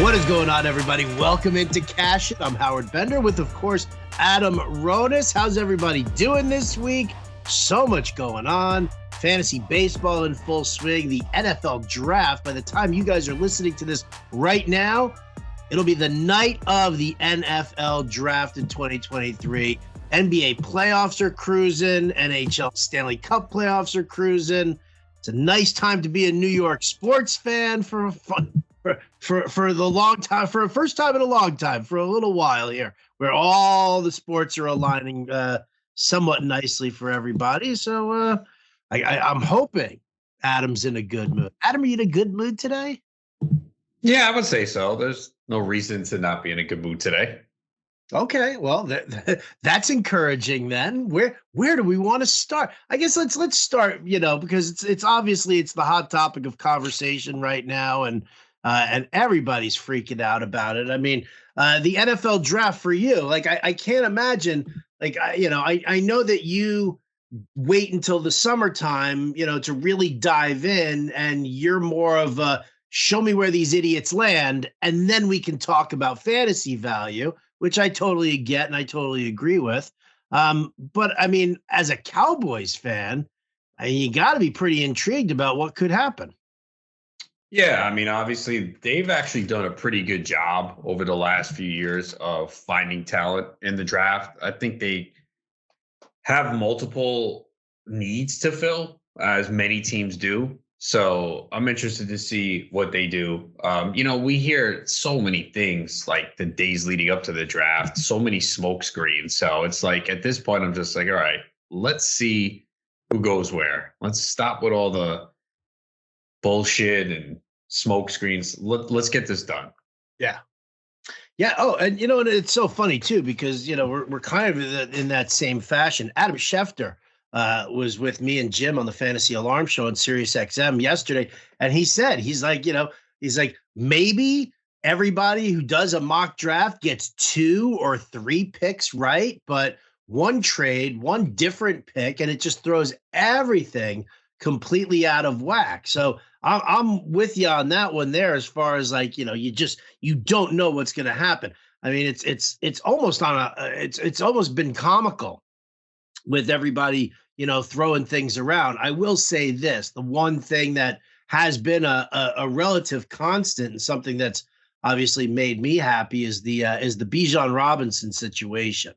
What is going on, everybody? Welcome into Cash It. I'm Howard Bender with, of course, Adam Ronis. How's everybody doing this week? So much going on. Fantasy baseball in full swing. The NFL draft. By the time you guys are listening to this right now, it'll be the night of the NFL draft in 2023. NBA playoffs are cruising. NHL Stanley Cup playoffs are cruising. It's a nice time to be a New York sports fan for the long time, for a first time in a long time, for a little while here, where all the sports are aligning somewhat nicely for everybody. So I'm hoping Adam's in a good mood. Adam, are you in a good mood today? Yeah, I would say so. There's no reason to not be in a good mood today. Okay, well, that's encouraging then. Where do we want to start? I guess let's start, because it's obviously it's the hot topic of conversation right now, and everybody's freaking out about it. I mean, the NFL draft for you, like I can't imagine, like I know that you wait until the summertime, to really dive in, and you're more of a show me where these idiots land, and then we can talk about fantasy value, which I totally get and I totally agree with. But I mean, as a Cowboys fan, you got to be pretty intrigued about what could happen. Yeah, I mean, obviously, they've actually done a pretty good job over the last few years of finding talent in the draft. I think they have multiple needs to fill, as many teams do. So I'm interested to see what they do. We hear so many things like the days leading up to the draft, so many smoke screens. So it's like at this point, I'm just like, all right, let's see who goes where. Let's stop with all the bullshit and smoke screens. Let's get this done. Yeah. Yeah. Oh, and and it's so funny too, because we're kind of in that same fashion. Adam Schefter was with me and Jim on the Fantasy Alarm Show on Sirius XM yesterday, and he's like maybe everybody who does a mock draft gets 2 or 3 picks right, but one trade, one different pick, and it just throws everything completely out of whack. So I'm with you on that one there, as far as like, you don't know what's going to happen. I mean, it's almost it's almost been comical with everybody, throwing things around. I will say this, the one thing that has been a relative constant and something that's obviously made me happy is the Bijan Robinson situation.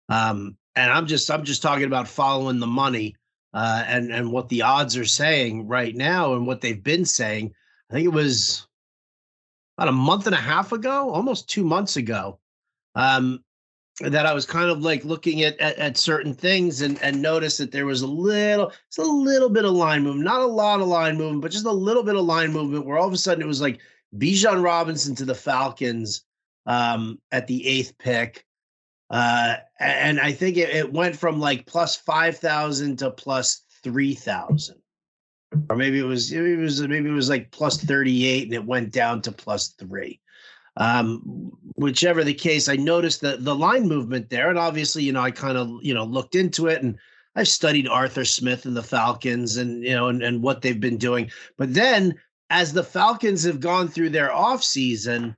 And I'm just talking about following the money. And what the odds are saying right now and what they've been saying. I think it was about a month and a half ago, almost 2 months ago, that I was kind of like looking at certain things and noticed that there was a little bit of line movement, not a lot of line movement, but just a little bit of line movement where all of a sudden it was like Bijan Robinson to the Falcons at the 8th pick. And I think it went from like plus 5,000 to plus 3,000, or maybe it was like plus 38 and it went down to plus 3. Whichever the case, I noticed the line movement there, and obviously, I kind of looked into it, and I've studied Arthur Smith and the Falcons, and and what they've been doing. But then, as the Falcons have gone through their off season,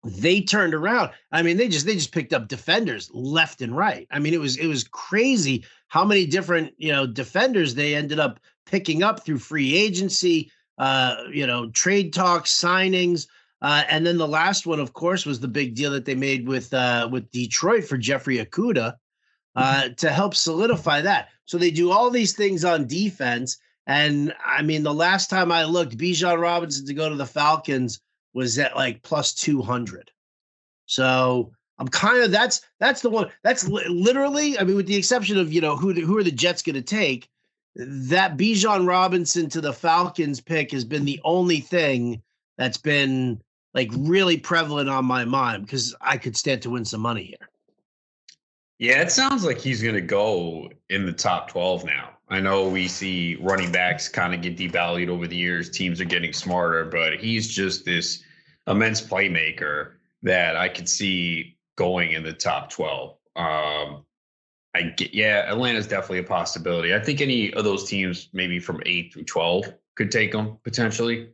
they turned around. I mean, they just picked up defenders left and right. I mean, it was crazy how many different, defenders they ended up picking up through free agency, trade talks, signings. And then the last one, of course, was the big deal that they made with Detroit for Jeffrey Okudah to help solidify that. So they do all these things on defense. And I mean, the last time I looked, Bijan Robinson to go to the Falcons was at like plus 200. So I'm kind of, that's the one that's literally, I mean, with the exception of, who are the Jets going to take, that Bijan Robinson to the Falcons pick has been the only thing that's been like really prevalent on my mind, because I could stand to win some money here. Yeah, it sounds like he's going to go in the top 12 now. I know we see running backs kind of get devalued over the years. Teams are getting smarter, but he's just this immense playmaker that I could see going in the top 12. Atlanta's definitely a possibility. I think any of those teams, maybe from 8 through 12, could take them potentially.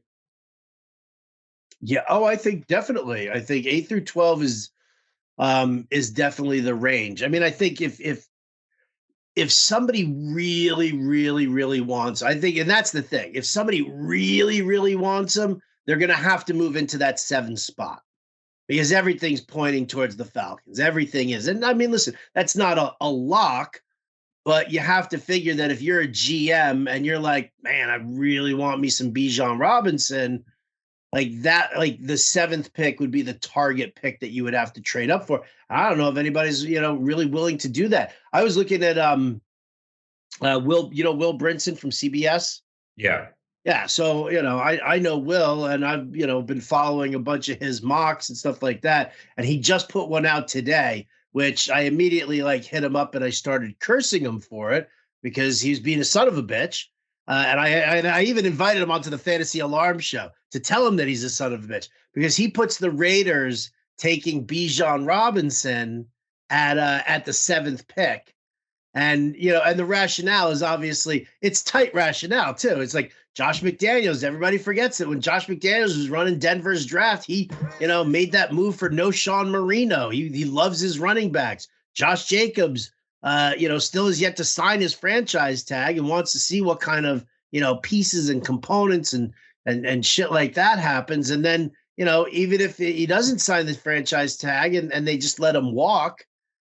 Yeah. Oh, I think definitely. I think 8 through 12 is definitely the range. I mean, I think if somebody really, really, really wants, I think, and that's the thing, if somebody really, really wants them, they're going to have to move into that 7 spot because everything's pointing towards the Falcons. Everything is. And I mean, listen, that's not a lock, but you have to figure that if you're a GM and you're like, man, I really want me some Bijan Robinson, like that, like the 7th pick would be the target pick that you would have to trade up for. I don't know if anybody's, really willing to do that. I was looking at Will Brinson from CBS. Yeah. Yeah, so I know Will, and I've been following a bunch of his mocks and stuff like that, and he just put one out today, which I immediately hit him up and I started cursing him for it because he's being a son of a bitch, and I even invited him onto the Fantasy Alarm Show to tell him that he's a son of a bitch because he puts the Raiders taking Bijan Robinson at the 7th pick. And, and the rationale is obviously it's tight rationale too. It's like Josh McDaniels. Everybody forgets it. When Josh McDaniels was running Denver's draft, he, made that move for no Sean Marino. He loves his running backs. Josh Jacobs, still has yet to sign his franchise tag and wants to see what kind of, pieces and components and shit like that happens. And then, even if he doesn't sign the franchise tag and they just let him walk,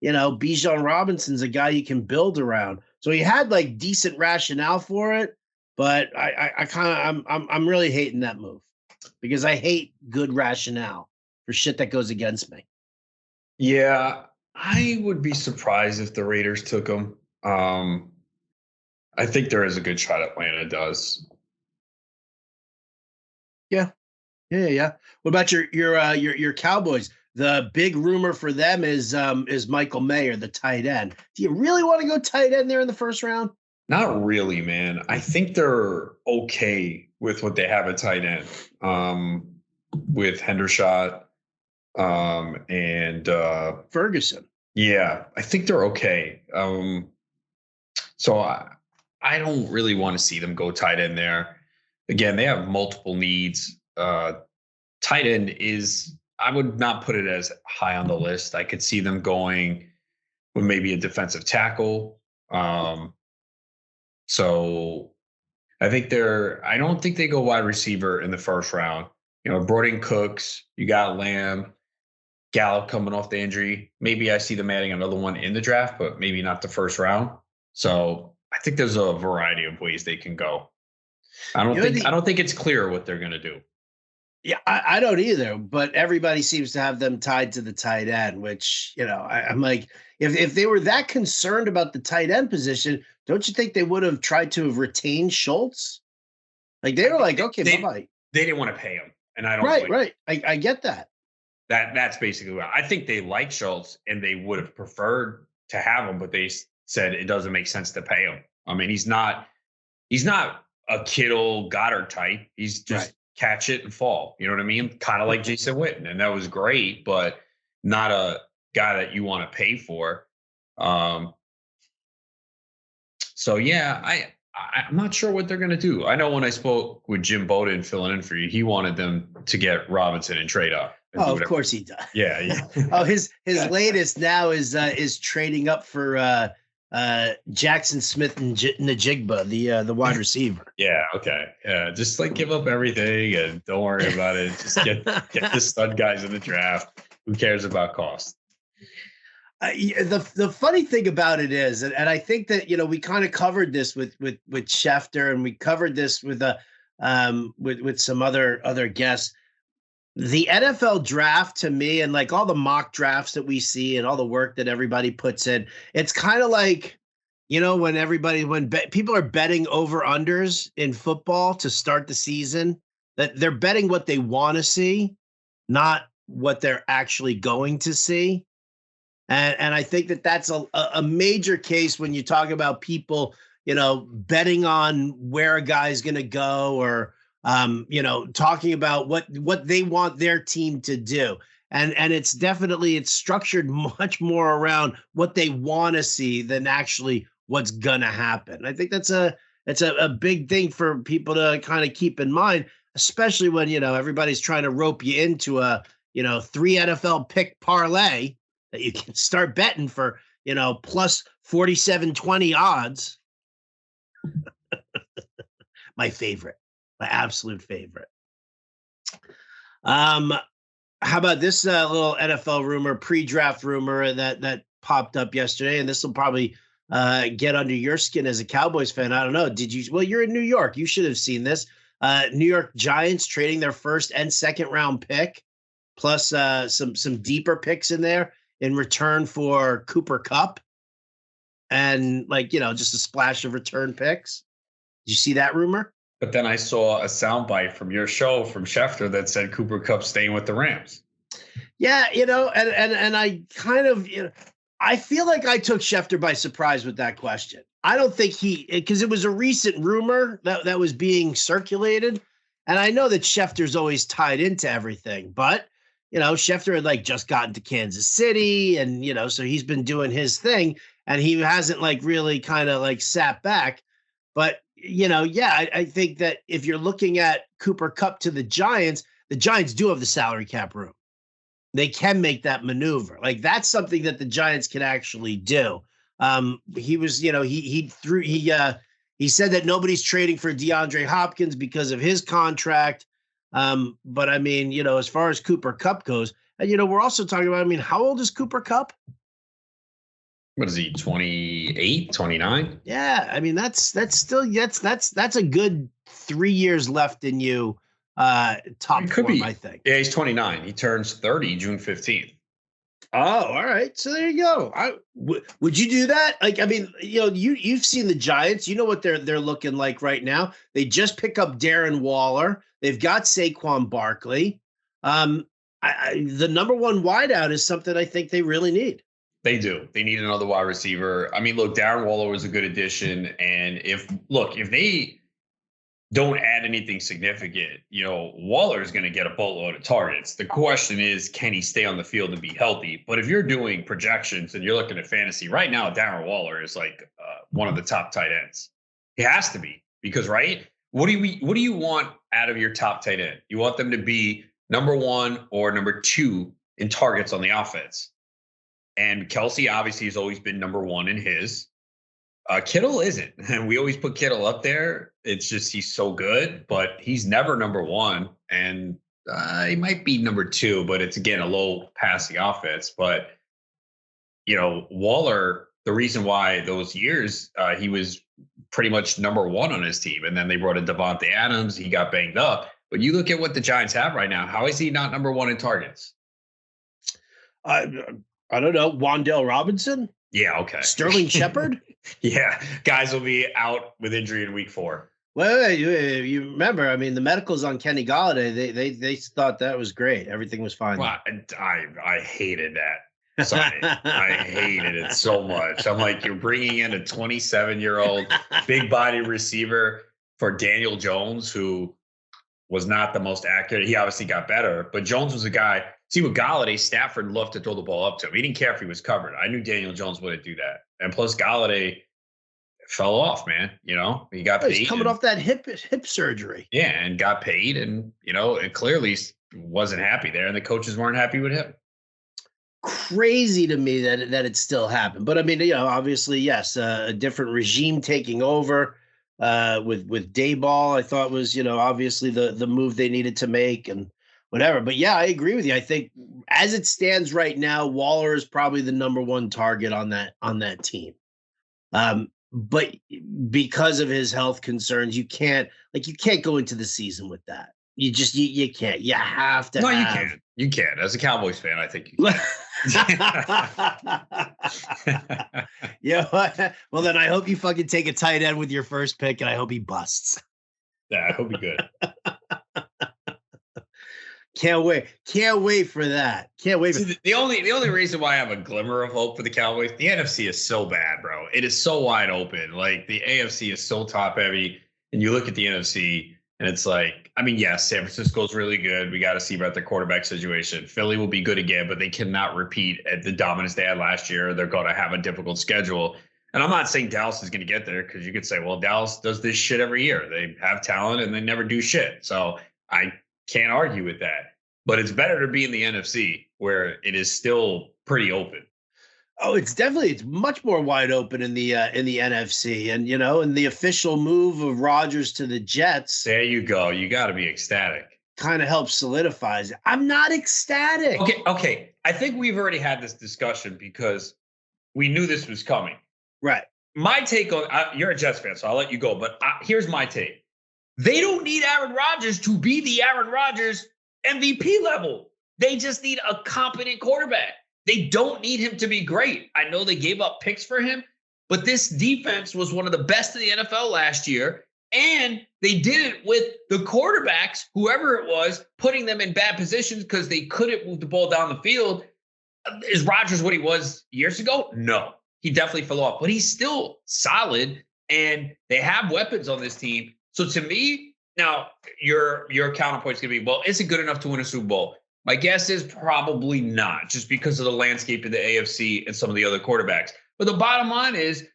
Bijan Robinson's a guy you can build around. So he had decent rationale for it, but I'm really hating that move because I hate good rationale for shit that goes against me. Yeah, I would be surprised if the Raiders took him. I think there is a good shot Atlanta does. Yeah. What about your Cowboys? The big rumor for them is Michael Mayer, the tight end. Do you really want to go tight end there in the first round? Not really, man. I think they're okay with what they have at tight end. With Hendershot and Ferguson. Yeah, I think they're okay. So I don't really want to see them go tight end there. Again, they have multiple needs. Tight end is, I would not put it as high on the list. I could see them going with maybe a defensive tackle. So I don't think they go wide receiver in the first round. Brought in Cooks, you got Lamb, Gallup coming off the injury. Maybe I see them adding another one in the draft, but maybe not the first round. So I think there's a variety of ways they can go. I don't think it's clear what they're going to do. Yeah, I don't either, but everybody seems to have them tied to the tight end, which, I'm like, if they were that concerned about the tight end position, don't you think they would have tried to have retained Schultz? Like they were like, okay, bye-bye. They didn't want to pay him. And I don't Right. I get that. That's basically what I think. They like Schultz and they would have preferred to have him, but they said it doesn't make sense to pay him. I mean, he's not a Kittle Goddard type. He's just catch it and fall. You know what I mean? Kind of like Jason Witten. And that was great, but not a guy that you want to pay for. So yeah, I'm not sure what they're going to do. I know when I spoke with Jim Bowden filling in for you, he wanted them to get Robinson and trade up. Oh, of course he does. Yeah. Oh, his latest now is trading up for Jackson Smith and Najigba, the wide receiver. Yeah. Okay. Yeah. Just give up everything and don't worry about it. Just get the stud guys in the draft. Who cares about cost? The funny thing about it is, and I think that we kind of covered this with Schefter, and we covered this with some other guests. The NFL draft, to me, and all the mock drafts that we see and all the work that everybody puts in, it's kind of like, when people are betting over unders in football to start the season, that they're betting what they want to see, not what they're actually going to see. And I think that that's a major case when you talk about people, betting on where a guy's going to go or, talking about what they want their team to do. And it's structured much more around what they want to see than actually what's going to happen. I think that's a big thing for people to kind of keep in mind. especially when, everybody's trying to rope you into a, 3 NFL pick parlay that you can start betting for, plus 47.20 odds. My favorite, my absolute favorite. How about this little NFL rumor, pre-draft rumor that popped up yesterday, and this will probably get under your skin as a Cowboys fan. I don't know. Did you? Well, you're in New York. You should have seen this. New York Giants trading their first and second round pick, plus some deeper picks in there in return for Cooper Kupp, and just a splash of return picks. Did you see that rumor? But then I saw a soundbite from your show from Schefter that said Cooper Kupp staying with the Rams. Yeah, and I kind of, I feel like I took Schefter by surprise with that question. I don't think because it was a recent rumor that was being circulated. And I know that Schefter's always tied into everything, but, Schefter had just gotten to Kansas City and, so he's been doing his thing and he hasn't really kind of sat back. But, I think that if you're looking at Cooper Kupp to the Giants do have the salary cap room. They can make that maneuver. That's something that the Giants can actually do. He was, he said that nobody's trading for DeAndre Hopkins because of his contract. But I mean, as far as Cooper Kupp goes, and we're also talking about, how old is Cooper Kupp? What is he, 28, 29? Yeah, I mean that's still that's a good 3 years left in you. Top form, I think. Yeah, he's 29. He turns 30 June 15th. Oh, all right. So there you go. Would you do that? You've seen the Giants. You know what they're looking like right now. They just pick up Darren Waller. They've got Saquon Barkley. The number one wideout is something I think they really need. They do. They need another wide receiver. I mean, look, Darren Waller was a good addition. And if they don't add anything significant, Waller is going to get a boatload of targets. The question is, can he stay on the field and be healthy? But if you're doing projections and you're looking at fantasy right now, Darren Waller is one of the top tight ends. He has to be because, right? What do you want out of your top tight end? You want them to be number one or number two in targets on the offense. And Kelsey obviously has always been number one in his. Kittle isn't. And we always put Kittle up there. It's just he's so good, but he's never number one. And he might be number two, but it's, again, a low passing offense. But, Waller, the reason why those years he was pretty much number one on his team. And then they brought in Devontae Adams. He got banged up. But you look at what the Giants have right now. How is he not number one in targets? I don't know. Wan'Dale Robinson? Yeah, okay. Sterling Shepard? Yeah, guys will be out with injury in week 4. Well, you remember, the medicals on Kenny Golladay, they thought that was great. Everything was fine. Well, I hated that. Sorry. I hated it so much. I'm like, you're bringing in a 27-year-old big body receiver for Daniel Jones, who was not the most accurate. He obviously got better, but Jones was a guy. See, with Golladay, Stafford loved to throw the ball up to him. He didn't care if he was covered. I knew Daniel Jones wouldn't do that. And plus, Golladay fell off, man. He got paid. He's coming off that hip surgery. Yeah, and got paid, and it clearly wasn't happy there, and the coaches weren't happy with him. Crazy to me that it still happened. But obviously, yes, a different regime taking over with Dayball. I thought was obviously the move they needed to make and whatever. But yeah, I agree with you. I think as it stands right now, Waller is probably the number one target on that team. But because of his health concerns, you can't go into the season with that. You just you can't. You have to. No, you can't. You can't. As a Cowboys fan, I think you can. Yeah. Well, then I hope you fucking take a tight end with your first pick, and I hope he busts. Yeah, I hope he good. Can't wait for that. Can't wait. The only reason why I have a glimmer of hope for the Cowboys, the NFC is so bad, bro. It is so wide open. The AFC is so top heavy, and you look at the NFC, and it's yes, San Francisco's really good. We got to see about their quarterback situation. Philly will be good again, but they cannot repeat at the dominance they had last year. They're going to have a difficult schedule. And I'm not saying Dallas is going to get there because you could say, well, Dallas does this shit every year. They have talent and they never do shit. So I can't argue with that. But it's better to be in the NFC where it is still pretty open. Oh, it's much more wide open in the NFC, and and the official move of Rodgers to the Jets There you go. You got to be ecstatic. kind of helps solidifies it. I'm not ecstatic. Okay. I think we've already had this discussion because we knew this was coming. Right. My take on you're a Jets fan, so I'll let you go. But here's my take: they don't need Aaron Rodgers to be the Aaron Rodgers MVP level. They just need a competent quarterback. They don't need him to be great. I know they gave up picks for him, but this defense was one of the best in the NFL last year. And they did it with the quarterbacks, whoever it was, putting them in bad positions because they couldn't move the ball down the field. Is Rodgers what he was years ago? No, he definitely fell off, but he's still solid. And they have weapons on this team. So to me, now your counterpoint is going to be, well, is it good enough to win a Super Bowl? My guess is probably not, just because of the landscape of the AFC and some of the other quarterbacks. But the bottom line is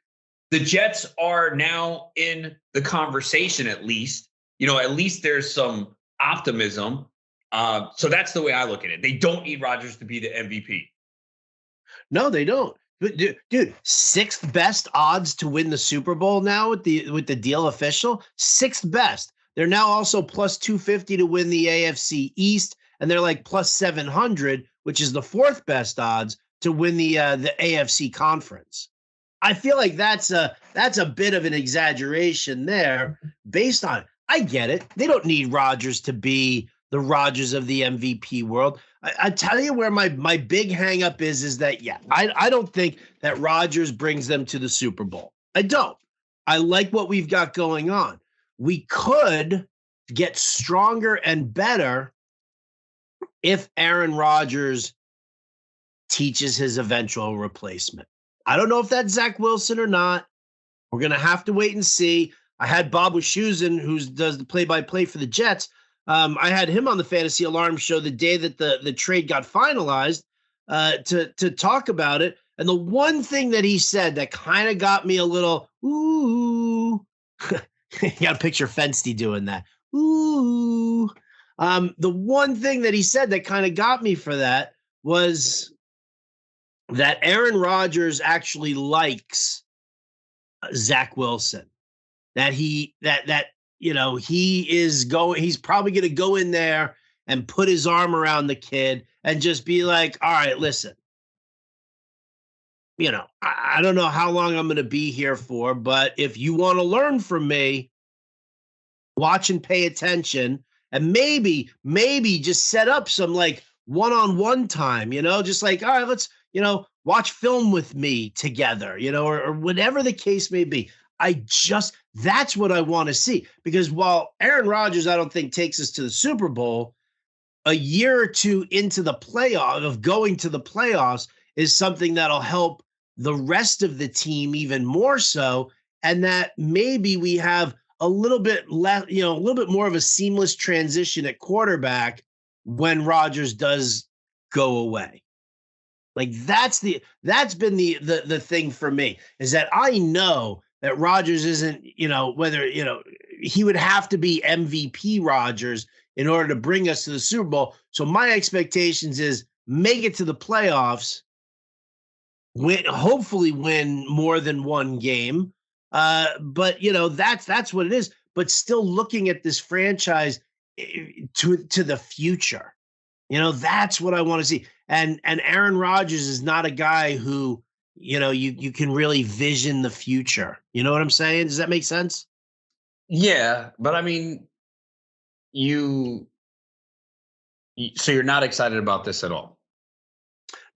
the Jets are now in the conversation, at least. At least there's some optimism. So that's the way I look at it. They don't need Rodgers to be the MVP. No, they don't. But dude, sixth best odds to win the Super Bowl now with the deal official. Sixth best. They're now also plus 250 to win the AFC East, and they're like plus 700, which is the fourth best odds to win the AFC conference. I feel like that's a bit of an exaggeration there based on it. I get it. They don't need Rodgers to be the Rodgers of the MVP world. I tell you where my big hang up is that, I don't think that Rodgers brings them to the Super Bowl. I don't. I like what we've got going on. We could get stronger and better if Aaron Rodgers teaches his eventual replacement. I don't know if that's Zach Wilson or not. We're going to have to wait and see. I had Bob Wischusen, who does the play-by-play for the Jets. I had him on the Fantasy Alarm show the day that the trade got finalized to talk about it. And the one thing that he said that kind of got me a little, ooh, you got to picture Fensty doing that. Ooh. The one thing that he said that kind of got me for that was that Aaron Rodgers actually likes Zach Wilson. He's probably going to go in there and put his arm around the kid and just be like, all right, listen, I don't know how long I'm going to be here for, but if you want to learn from me, watch and pay attention, and maybe just set up some like one-on-one time, just like, all right, let's, watch film with me together, or whatever the case may be. That's what I want to see, because while Aaron Rodgers, I don't think takes us to the Super Bowl, a year or two into the going to the playoffs is something that'll help the rest of the team even more so. And that maybe we have a little bit less, a little bit more of a seamless transition at quarterback when Rodgers does go away. Like that's been the thing for me, is that I know that Rodgers isn't, whether, he would have to be MVP Rodgers in order to bring us to the Super Bowl. So my expectations is make it to the playoffs, hopefully win more than one game. But that's what it is. But still looking at this franchise to the future, that's what I want to see. And Aaron Rodgers is not a guy who, you can really vision the future. You know what I'm saying? Does that make sense? Yeah, but I mean, so you're not excited about this at all?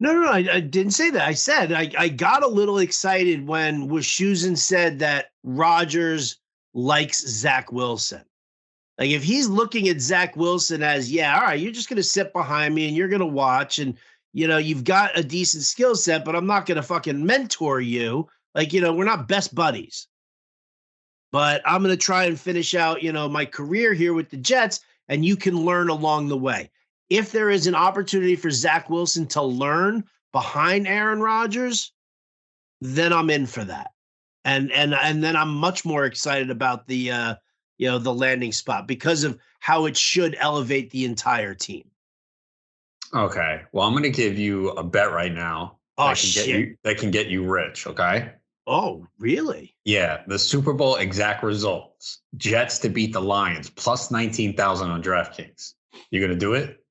No, I didn't say that. I said I got a little excited when Wischusen said that Rodgers likes Zach Wilson. Like if he's looking at Zach Wilson as, all right, you're just going to sit behind me and you're going to watch, and you've got a decent skill set, but I'm not going to fucking mentor you. Like, we're not best buddies, but I'm going to try and finish out, my career here with the Jets, and you can learn along the way. If there is an opportunity for Zach Wilson to learn behind Aaron Rodgers, then I'm in for that. And then I'm much more excited about the the landing spot because of how it should elevate the entire team. Okay. Well, I'm going to give you a bet right now Oh, that can get you rich. Okay. Oh, really? Yeah. The Super Bowl exact results: Jets to beat the Lions plus 19,000 on DraftKings. You going to do it?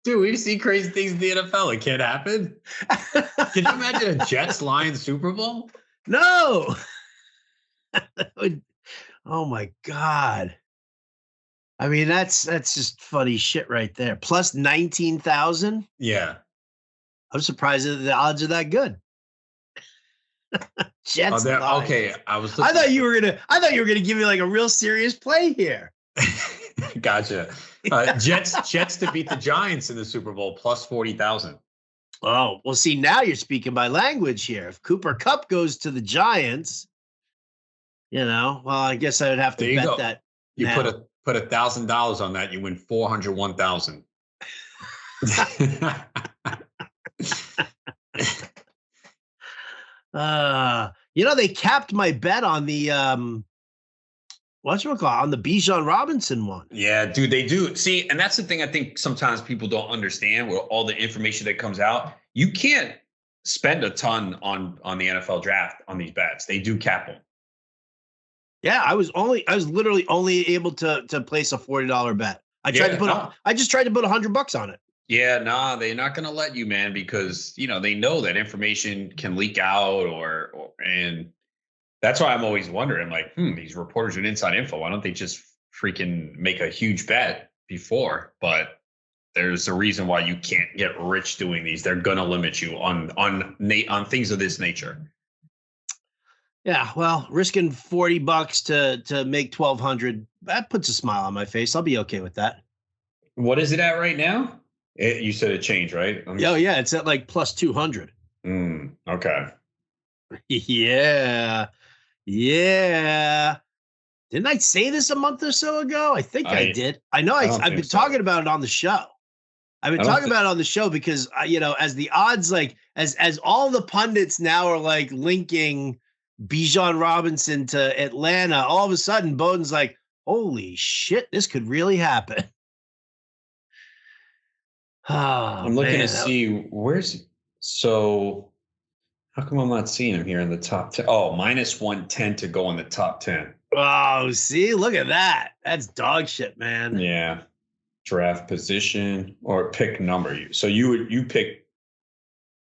Dude, we see crazy things in the NFL. It can't happen. Can you imagine a Jets-Lions Super Bowl? No. Oh my God. I mean, that's just funny shit right there. Plus 19,000. Yeah. I'm surprised that the odds are that good. Jets. Okay. I thought you were gonna give me like a real serious play here. Gotcha. Jets to beat the Giants in the Super Bowl plus 40,000. Oh, well, see, now you're speaking my language here. If Cooper Kupp goes to the Giants, well, I guess I would have to bet that. You put $1,000 on that, you win 401,000. They capped my bet on the on the Bijan Robinson one. Yeah, dude, they do. See, and that's the thing I think sometimes people don't understand with all the information that comes out. You can't spend a ton on the NFL draft on these bets. They do cap them. Yeah, I was literally only able to place a $40 bet. I just tried to put $100 on it. Yeah, nah, they're not going to let you, man, because they know that information can leak out and that's why I'm always wondering, like, these reporters with inside info, why don't they just freaking make a huge bet before? But there's a reason why you can't get rich doing these. They're going to limit you on things of this nature. Yeah, well, risking $40 to make 1,200, that puts a smile on my face. I'll be okay with that. What is it at right now? You said it changed, right? Oh, yeah, it's at like plus 200. Okay. Yeah. Didn't I say this a month or so ago? I think I did. I know I've been talking about it on the show. I've been talking about it on the show because, as the odds, like, as all the pundits now are like linking Bijan Robinson to Atlanta, all of a sudden Bowden's like, holy shit, this could really happen. I'm looking to see so how come I'm not seeing him here in the top 10? Oh, minus 110 to go in the top 10. Oh, see, look at that. That's dog shit, man. Yeah. Draft position or pick number. So you pick.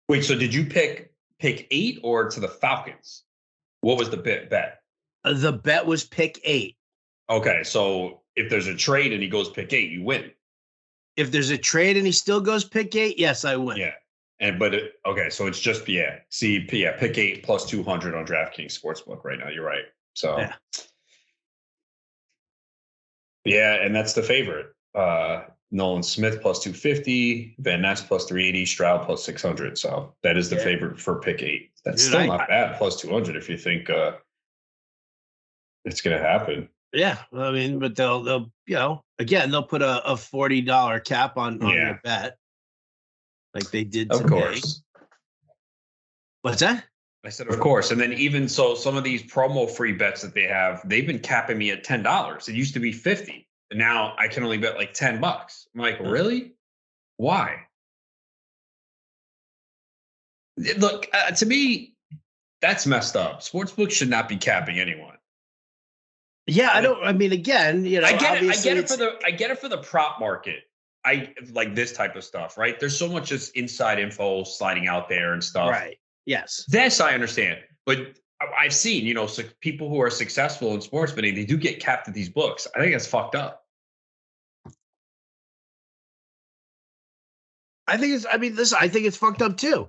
Wait, so did you pick 8 or to the Falcons? What was the bet? The bet was pick 8. Okay, so if there's a trade and he goes pick 8, you win. If there's a trade and he still goes pick 8, yes, I win. Yeah. Okay, so it's just pick 8 plus 200 on DraftKings Sportsbook right now. You're right. So yeah, and that's the favorite. Nolan Smith plus 250, Van Ness plus 380, Stroud plus 600. So that is the favorite for pick 8. That's still not bad. Plus 200 if you think it's going to happen. Yeah, I mean, but they'll again they'll put a $40 cap on your bet, like they did today. Of course. What's that? I said, of course. And then even so, some of these promo free bets that they have, they've been capping me at $10. It used to be $50. And now I can only bet like $10. I'm like, really? Why? Look, to me, that's messed up. Sportsbooks should not be capping anyone. Yeah, I mean, again, I get it for the prop market. I like this type of stuff, right? There's so much just inside info sliding out there and stuff. Right. Yes. This I understand. But I've seen, people who are successful in sports betting, they do get capped at these books. I think that's fucked up. I think it's fucked up too.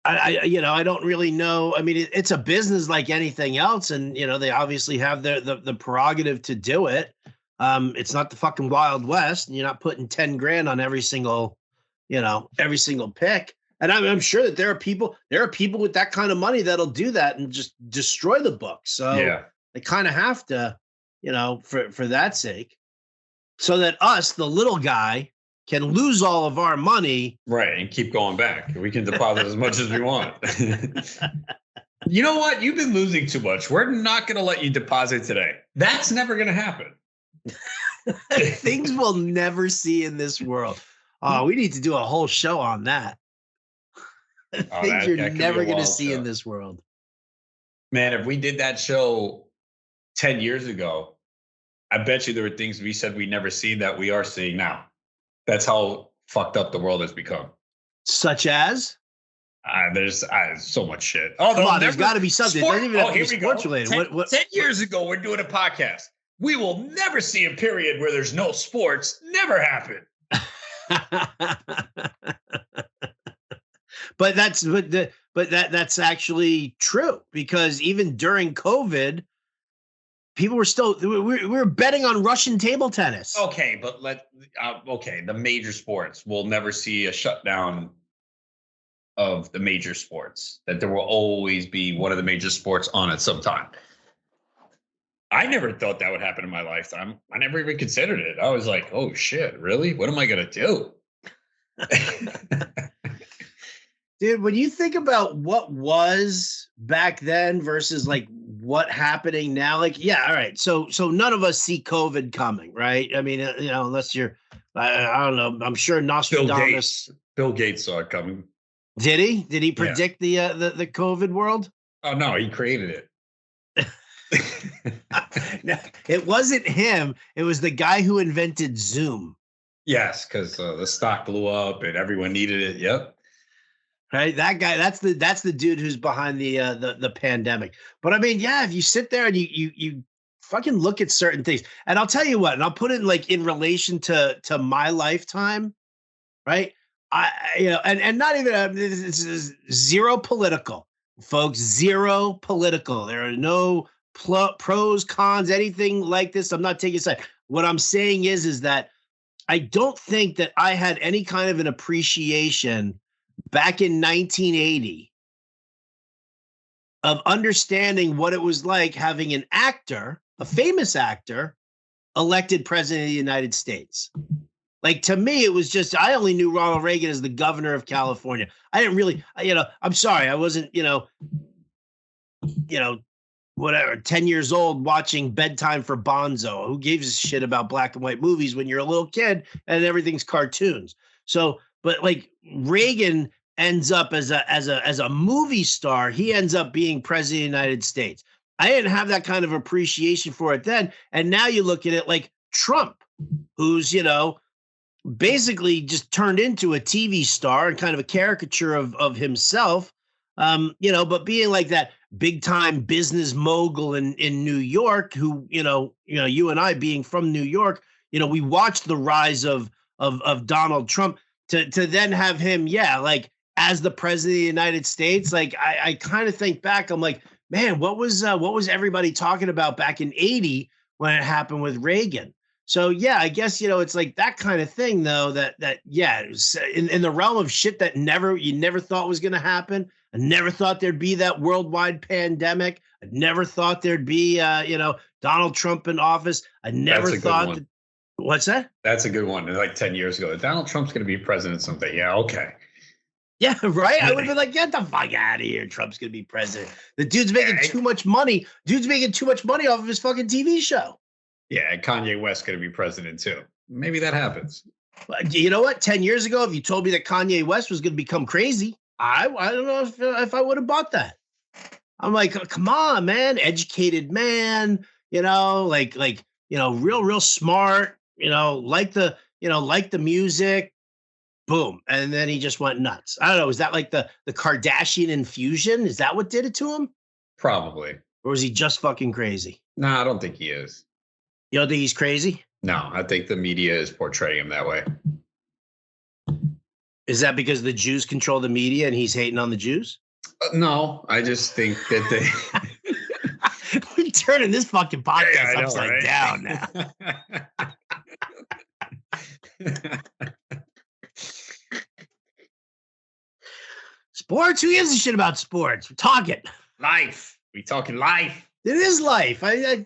I don't really know. I mean, it's a business like anything else, and they obviously have the prerogative to do it. It's not the fucking Wild West, and you're not putting 10 grand on every single pick. And I'm sure that there are people with that kind of money that'll do that and just destroy the book. So they kind of have to, for that sake. so that us, the little guy, can lose all of our money. Right, and keep going back. We can deposit as much as we want. You know what? You've been losing too much. We're not going to let you deposit today. That's never going to happen. Things we'll never see in this world. Oh, we need to do a whole show on that. Things you're never going to see in this world. Man, if we did that show 10 years ago, I bet you there were things we said we'd never see that we are seeing now. That's how fucked up the world has become. Such as? There's so much shit. Oh, come on, there's got to be something. It doesn't even have to be sports related. 10 years ago, we're doing a podcast. We will never see a period where there's no sports. Never happened. But that's actually true, because even during COVID, people were still we were betting on Russian table tennis. Okay, but the major sports, we'll never see a shutdown of the major sports. That there will always be one of the major sports on at some time. I never thought that would happen in my lifetime. I never even considered it. I was like, oh shit, really? What am I gonna do? Dude, when you think about what was back then versus like what happening now, like, yeah, all right. So none of us see COVID coming, right? I mean, unless you're, I don't know. I'm sure Nostradamus. Bill Gates saw it coming. Did he? Did he predict the COVID world? Oh no, he created it. No, it wasn't him. It was the guy who invented Zoom. Yes, because the stock blew up and everyone needed it. Yep. Right, that guy. That's the dude who's behind the pandemic. But I mean, yeah, if you sit there and you fucking look at certain things, and I'll tell you what, and I'll put it like in relation to my lifetime, right? And not even this is zero political, folks. Zero political. There are no pros, cons, anything like this. I'm not taking a side. What I'm saying is that I don't think that I had any kind of an appreciation back in 1980 of understanding what it was like having an actor, a famous actor, elected president of the United States. Like, to me, it was just, I only knew Ronald Reagan as the governor of California. I didn't really, I'm sorry, I wasn't, whatever, 10 years old watching Bedtime for Bonzo. Who gives a shit about black and white movies when you're a little kid and everything's cartoons? So, but like Reagan ends up as a movie star. He ends up being president of the United States. I didn't have that kind of appreciation for it then. And now you look at it like Trump, who's, basically just turned into a TV star and kind of a caricature of himself, but being like that big time business mogul in New York, who, you and I being from New York, we watched the rise of Donald Trump to then have him, like as the president of the United States. Like I kind of think back, I'm like, man, what was everybody talking about back in 80 when it happened with Reagan? So, yeah, I guess, it's like that kind of thing, though, that it was in the realm of shit that you never thought was going to happen. I never thought there'd be that worldwide pandemic. I never thought there'd be, Donald Trump in office. I never thought. What's that? That's a good one. Like 10 years ago, Donald Trump's going to be president someday. Yeah, okay. Yeah, right. I would have been like, get the fuck out of here. Trump's going to be president. The dude's making too much money. Dude's making too much money off of his fucking TV show. Yeah, and Kanye West going to be president too. Maybe that happens. You know what? 10 years ago, if you told me that Kanye West was going to become crazy, I don't know if I would have bought that. I'm like, come on, man, educated man, real smart, like the music, boom, and then he just went nuts. I don't know. Is that like the Kardashian infusion? Is that what did it to him? Probably. Or is he just fucking crazy? No, I don't think he is. You don't think he's crazy? No, I think the media is portraying him that way. Is that because the Jews control the media and he's hating on the Jews? No, I just think that they... We're turning this fucking podcast upside down now. Sports? Who gives a shit about sports? We're talking life. We talking life. It is life.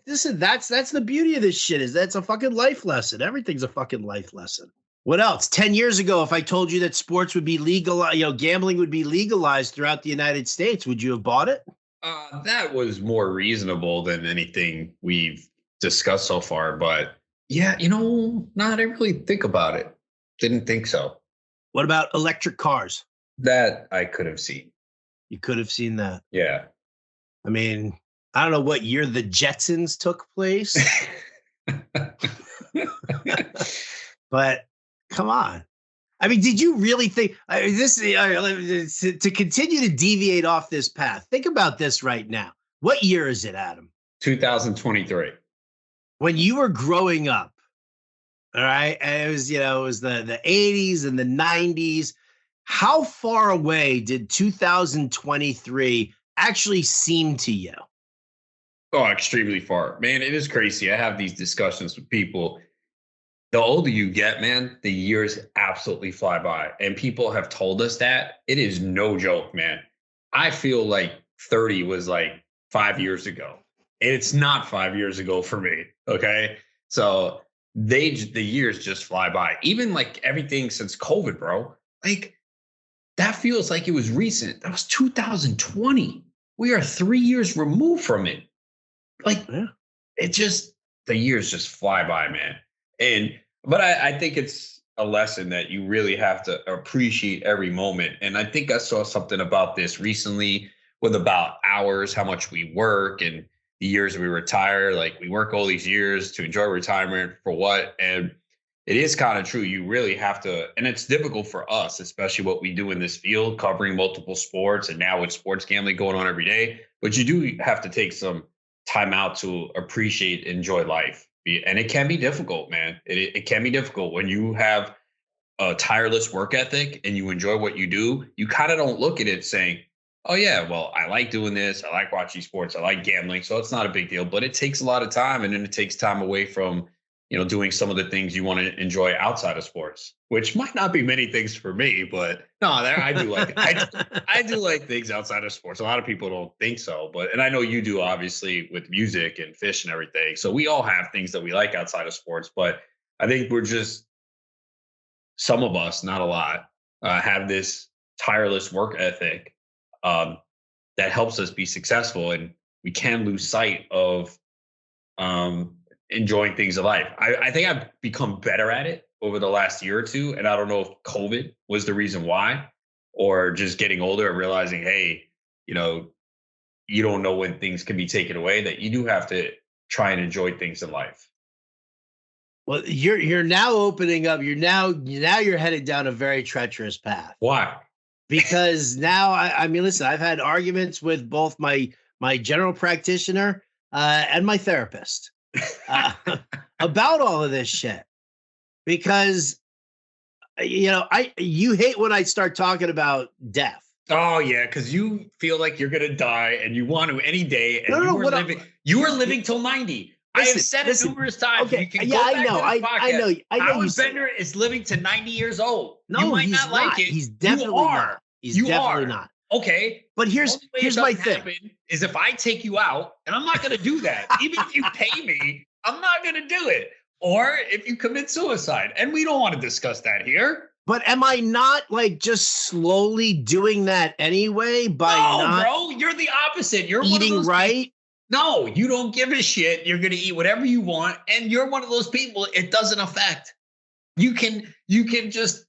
Listen, that's the beauty of this shit is that's a fucking life lesson. Everything's a fucking life lesson. What else? 10 years ago, if I told you that sports would be legal, gambling would be legalized throughout the United States, would you have bought it? That was more reasonable than anything we've discussed so far. But yeah, no, I didn't really think about it. Didn't think so. What about electric cars? That I could have seen. You could have seen that. Yeah. I mean, I don't know what year the Jetsons took place, but come on. I mean, did you really think to continue to deviate off this path? Think about this right now. What year is it, Adam? 2023. When you were growing up, all right, and it was the 80s and the 90s. How far away did 2023 actually seem to you? Oh, extremely far. Man, it is crazy. I have these discussions with people. The older you get, man, the years absolutely fly by. And people have told us that. It is no joke, man. I feel like 30 was like 5 years ago. It's not 5 years ago for me. Okay. So the years just fly by. Even like everything since COVID, bro. Like that feels like it was recent. That was 2020. We are 3 years removed from it. Like the years just fly by, man. But I think it's a lesson that you really have to appreciate every moment. And I think I saw something about this recently with about hours, how much we work and the years we retire. Like we work all these years to enjoy retirement for what? And it is kind of true. You really have to, and it's difficult for us, especially what we do in this field, covering multiple sports and now with sports gambling going on every day. But you do have to take some time out to appreciate, enjoy life. And it can be difficult, man. It can be difficult when you have a tireless work ethic and you enjoy what you do. You kind of don't look at it saying, oh, yeah, well, I like doing this. I like watching sports. I like gambling. So it's not a big deal. But it takes a lot of time. And then it takes time away from, doing some of the things you want to enjoy outside of sports, which might not be many things for me. But no, I do like I do like things outside of sports. A lot of people don't think so. And I know you do, obviously, with music and fish and everything. So we all have things that we like outside of sports. But I think we're just some of us, not a lot, have this tireless work ethic that helps us be successful. And we can lose sight of enjoying things in life. I think I've become better at it over the last year or two. And I don't know if COVID was the reason why, or just getting older and realizing, hey, you don't know when things can be taken away, that you do have to try and enjoy things in life. Well, you're now opening up. You're headed down a very treacherous path. Why? Because now, I mean, listen, I've had arguments with both my general practitioner and my therapist about all of this shit. Because, you hate when I start talking about death. Oh yeah, because you feel like you're gonna die and you want to any day, and you are living till 90. I have said it numerous times. Okay. You can go back to this podcast. I know. Howard Bender is living to 90 years old. No, you might he's not like it. He's definitely not. He's definitely not. Okay. But here's my thing. Is if I take you out, and I'm not going to do that. Even if you pay me, I'm not going to do it. Or if you commit suicide. And we don't want to discuss that here. But am I not like just slowly doing that anyway by not bro, you're the opposite. You're eating right? No, you don't give a shit. You're going to eat whatever you want. And you're one of those people it doesn't affect. You can just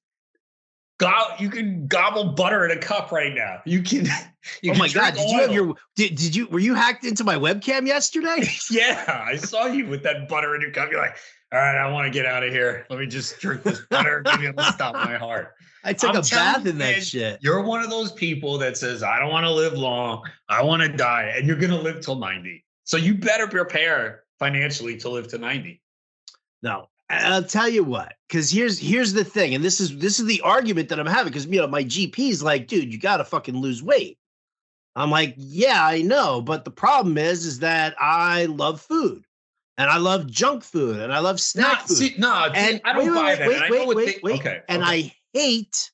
gobble butter in a cup right now. Oh my God. Were you hacked into my webcam yesterday? Yeah, I saw you with that butter in your cup. You're like, all right, I want to get out of here. Let me just drink this butter. Maybe it'll stop my heart. I took a bath in that shit. You're one of those people that says, I don't want to live long. I want to die. And you're going to live till 90. So you better prepare financially to live to 90. No, I'll tell you what, because here's the thing. And this is the argument that I'm having, because, my GP is like, dude, you got to fucking lose weight. I'm like, yeah, I know. But the problem is that I love food. And I love junk food, and I love snack food. I don't buy that. Wait. And I hate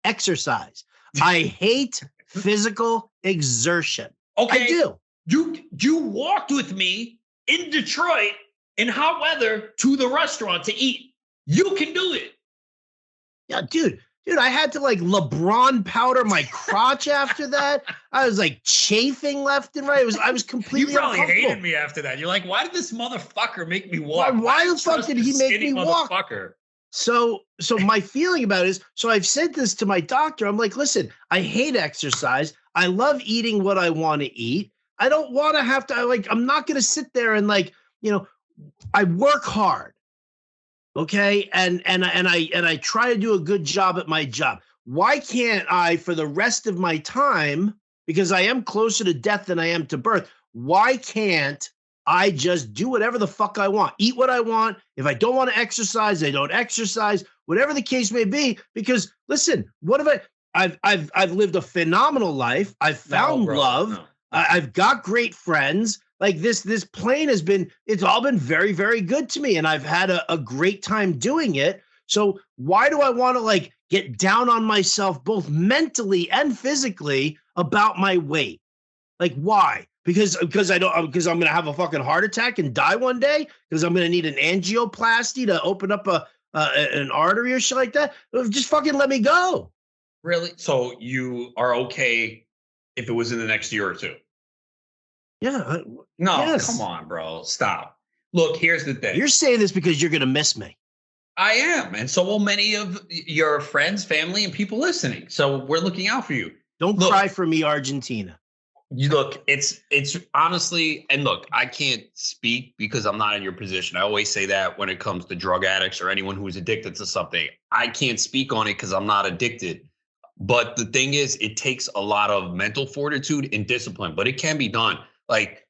exercise. I hate physical exertion. Okay. I do. You walked with me in Detroit in hot weather to the restaurant to eat. You can do it. Yeah, dude, I had to like LeBron powder my crotch after that. I was like chafing left and right. I was completely You probably uncomfortable. hated me after that. You're like, why did this motherfucker make me walk? Why the fuck did he make me walk? So my feeling about it is, so I've said this to my doctor. I'm like, listen, I hate exercise. I love eating what I want to eat. I don't want to have to, I'm not going to sit there and I work hard. Okay. And I try to do a good job at my job. Why can't I, for the rest of my time, because I am closer to death than I am to birth, why can't I just do whatever the fuck I want, eat what I want? If I don't want to exercise, I don't exercise, whatever the case may be. Because listen, what have I've lived a phenomenal life. I've found love. No. I've got great friends. Like this plane it's all been very, very good to me. And I've had a great time doing it. So why do I want to get down on myself, both mentally and physically, about my weight? Like, why? Because I'm going to have a fucking heart attack and die one day? Because I'm going to need an angioplasty to open up an artery or shit like that? Just fucking let me go. Really? So you are okay if it was in the next year or two? Yeah. No, yes. Come on, bro. Stop. Look, here's the thing. You're saying this because you're going to miss me. I am. And so will many of your friends, family, and people listening. So we're looking out for you. Don't cry for me, Argentina. You look, it's honestly, and look, I can't speak because I'm not in your position. I always say that when it comes to drug addicts or anyone who's addicted to something. I can't speak on it because I'm not addicted. But the thing is, it takes a lot of mental fortitude and discipline, but it can be done. Like,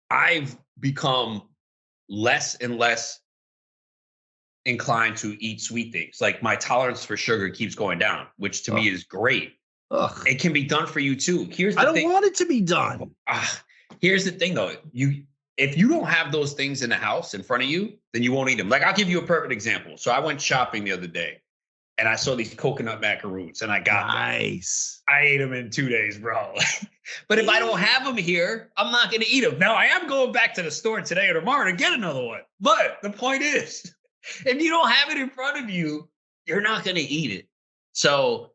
I've become less and less inclined to eat sweet things. Like, my tolerance for sugar keeps going down, which to me is great. Ugh. It can be done for you too. I don't want it to be done. Here's the thing though. If you don't have those things in the house in front of you, then you won't eat them. Like, I'll give you a perfect example. So I went shopping the other day and I saw these coconut macaroons and I got nice. them. I ate them in 2 days, bro. But if I don't have them here, I'm not going to eat them. Now, I am going back to the store today or tomorrow to get another one. But the point is, if you don't have it in front of you, you're not going to eat it. So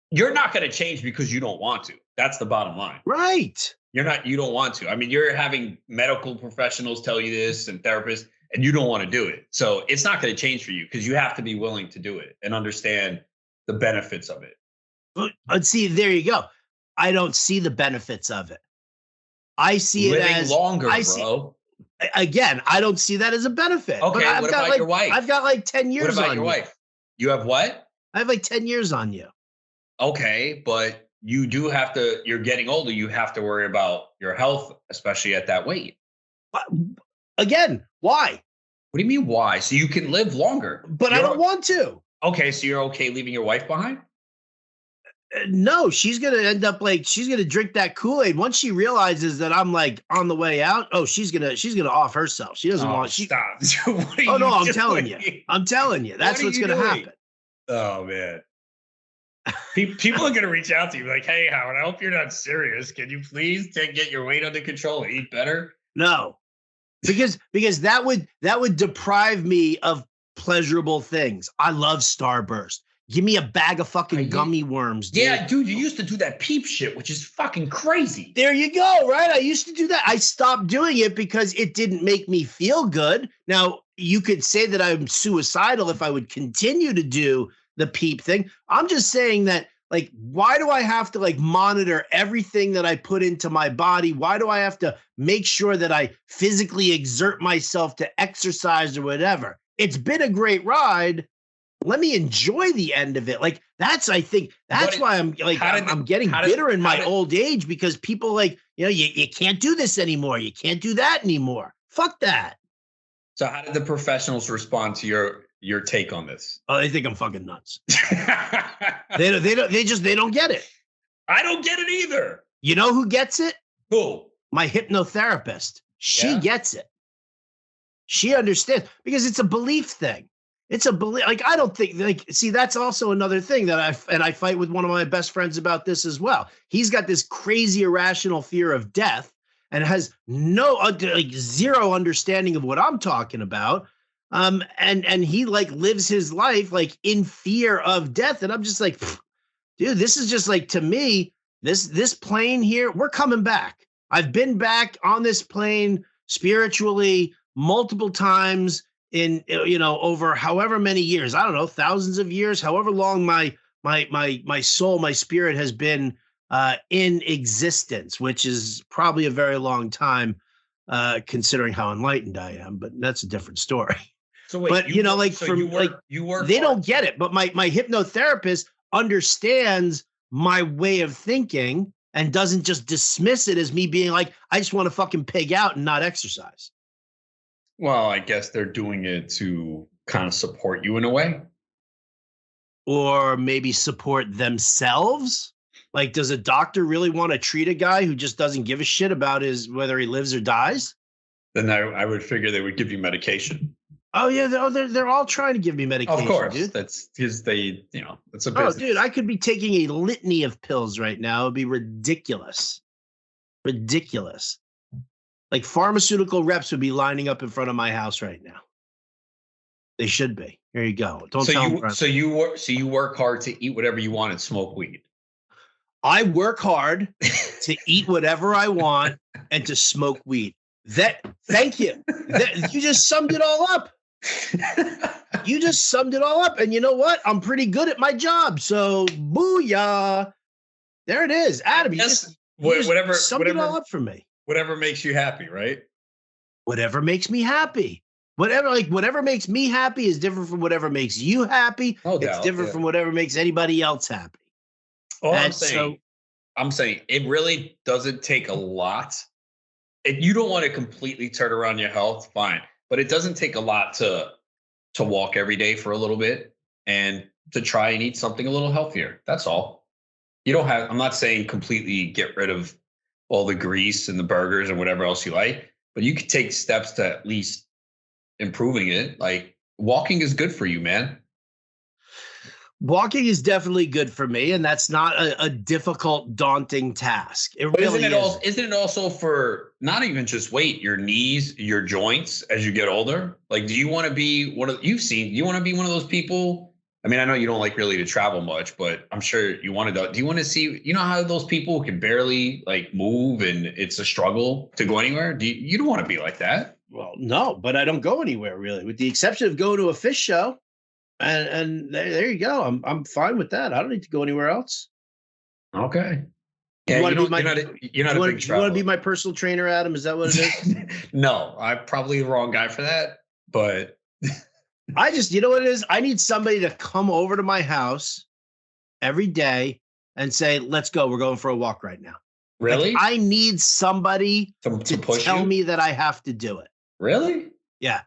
you're not going to change because you don't want to. That's the bottom line. Right. You don't want to. I mean, you're having medical professionals tell you this and therapists, and you don't want to do it. So it's not going to change for you because you have to be willing to do it and understand the benefits of it. But see, there you go. I don't see the benefits of it. I see living it as longer, bro. Again, I don't see that as a benefit. Okay, what about your wife? I've got 10 years on you. What about your wife? You have what? I have 10 years on you. Okay, but you do have to, you're getting older. You have to worry about your health, especially at that weight. Again, why? What do you mean why? So you can live longer. But I don't want to. Okay, so you're okay leaving your wife behind? No, she's going to end up she's going to drink that Kool-Aid. Once she realizes that I'm on the way out, she's going to off herself. She doesn't want stop. I'm telling you. I'm telling you. That's what's going to happen. Oh man. People are going to reach out to you like, "Hey, Howard, I hope you're not serious. Can you please get your weight under control and eat better?" No. Because that would deprive me of pleasurable things. I love Starburst. Give me a bag of fucking gummy worms, dude. Yeah, dude, you used to do that peep shit, which is fucking crazy. There you go, right? I used to do that. I stopped doing it because it didn't make me feel good. Now, you could say that I'm suicidal if I would continue to do the peep thing. I'm just saying that, why do I have to monitor everything that I put into my body? Why do I have to make sure that I physically exert myself to exercise or whatever? It's been a great ride. Let me enjoy the end of it. I think that's why I'm I'm getting bitter in my old age, because people you can't do this anymore. You can't do that anymore. Fuck that. So how did the professionals respond to your take on this? Oh, they think I'm fucking nuts. They don't get it. I don't get it either. You know who gets it? Who? My hypnotherapist. She gets it. She understands, because it's a belief thing. It's a belief. I don't think see, that's also another thing that I fight with one of my best friends about this as well. He's got this crazy irrational fear of death. and has no like zero understanding of what I'm talking about. And he like lives his life like in fear of death. And I'm just like, dude, this is just like, to me, this plane here, we're coming back. I've been back on this plane spiritually multiple times in, over however many years. I don't know, thousands of years, however long my soul, my spirit has been in existence, which is probably a very long time, considering how enlightened I am. But that's a different story. So wait, But you work they hard. don't get it. But my hypnotherapist understands my way of thinking and doesn't just dismiss it as me being like, I just want to fucking pig out and not exercise. Well, I guess they're doing it to kind of support you in a way. Or maybe support themselves. Like, does a doctor really want to treat a guy who just doesn't give a shit about whether he lives or dies? Then I would figure they would give you medication. Oh yeah, they're all trying to give me medication. Of course, dude. that's because they, it's a Oh, business. dude, I could be taking a litany of pills right now. It'd be ridiculous. Ridiculous. Like pharmaceutical reps would be lining up in front of my house right now. They should be. Here you go. Don't tell them. So you work hard to eat whatever you want and smoke weed. I work hard to eat whatever I want and to smoke weed. Thank you. You just summed it all up. You just summed it all up. And you know what? I'm pretty good at my job. So booyah. There it is. Adam, you just summed it all up for me. Whatever makes you happy, right? Whatever makes me happy. Whatever makes me happy is different from whatever makes you happy. No It's doubt, different from whatever makes anybody else happy. I'm saying it really doesn't take a lot. If you don't want to completely turn around your health, fine. But it doesn't take a lot to walk every day for a little bit and to try and eat something a little healthier. That's all. I'm not saying completely get rid of all the grease and the burgers and whatever else you like, but you could take steps to at least improving it. Like walking is good for you, man. Walking is definitely good for me, and that's not a difficult, daunting task. It really is. Isn't it also for not even just weight, your knees, your joints as you get older? Like, do you want to be do you want to be one of those people? I mean, I know you don't like really to travel much, but I'm sure you want to. Do you want to see, how those people can barely like move and it's a struggle to go anywhere? You don't want to be like that. Well, no, but I don't go anywhere really, with the exception of going to a fish show. And there you go. I'm fine with that. I don't need to go anywhere else. Okay. Yeah, you're not a big traveler. You want to be my personal trainer, Adam? Is that what it is? No, I'm probably the wrong guy for that. But I just, you know what it is? I need somebody to come over to my house every day and say, let's go. We're going for a walk right now. Really? Like, I need somebody to push tell me that I have to do it. Really? Yeah.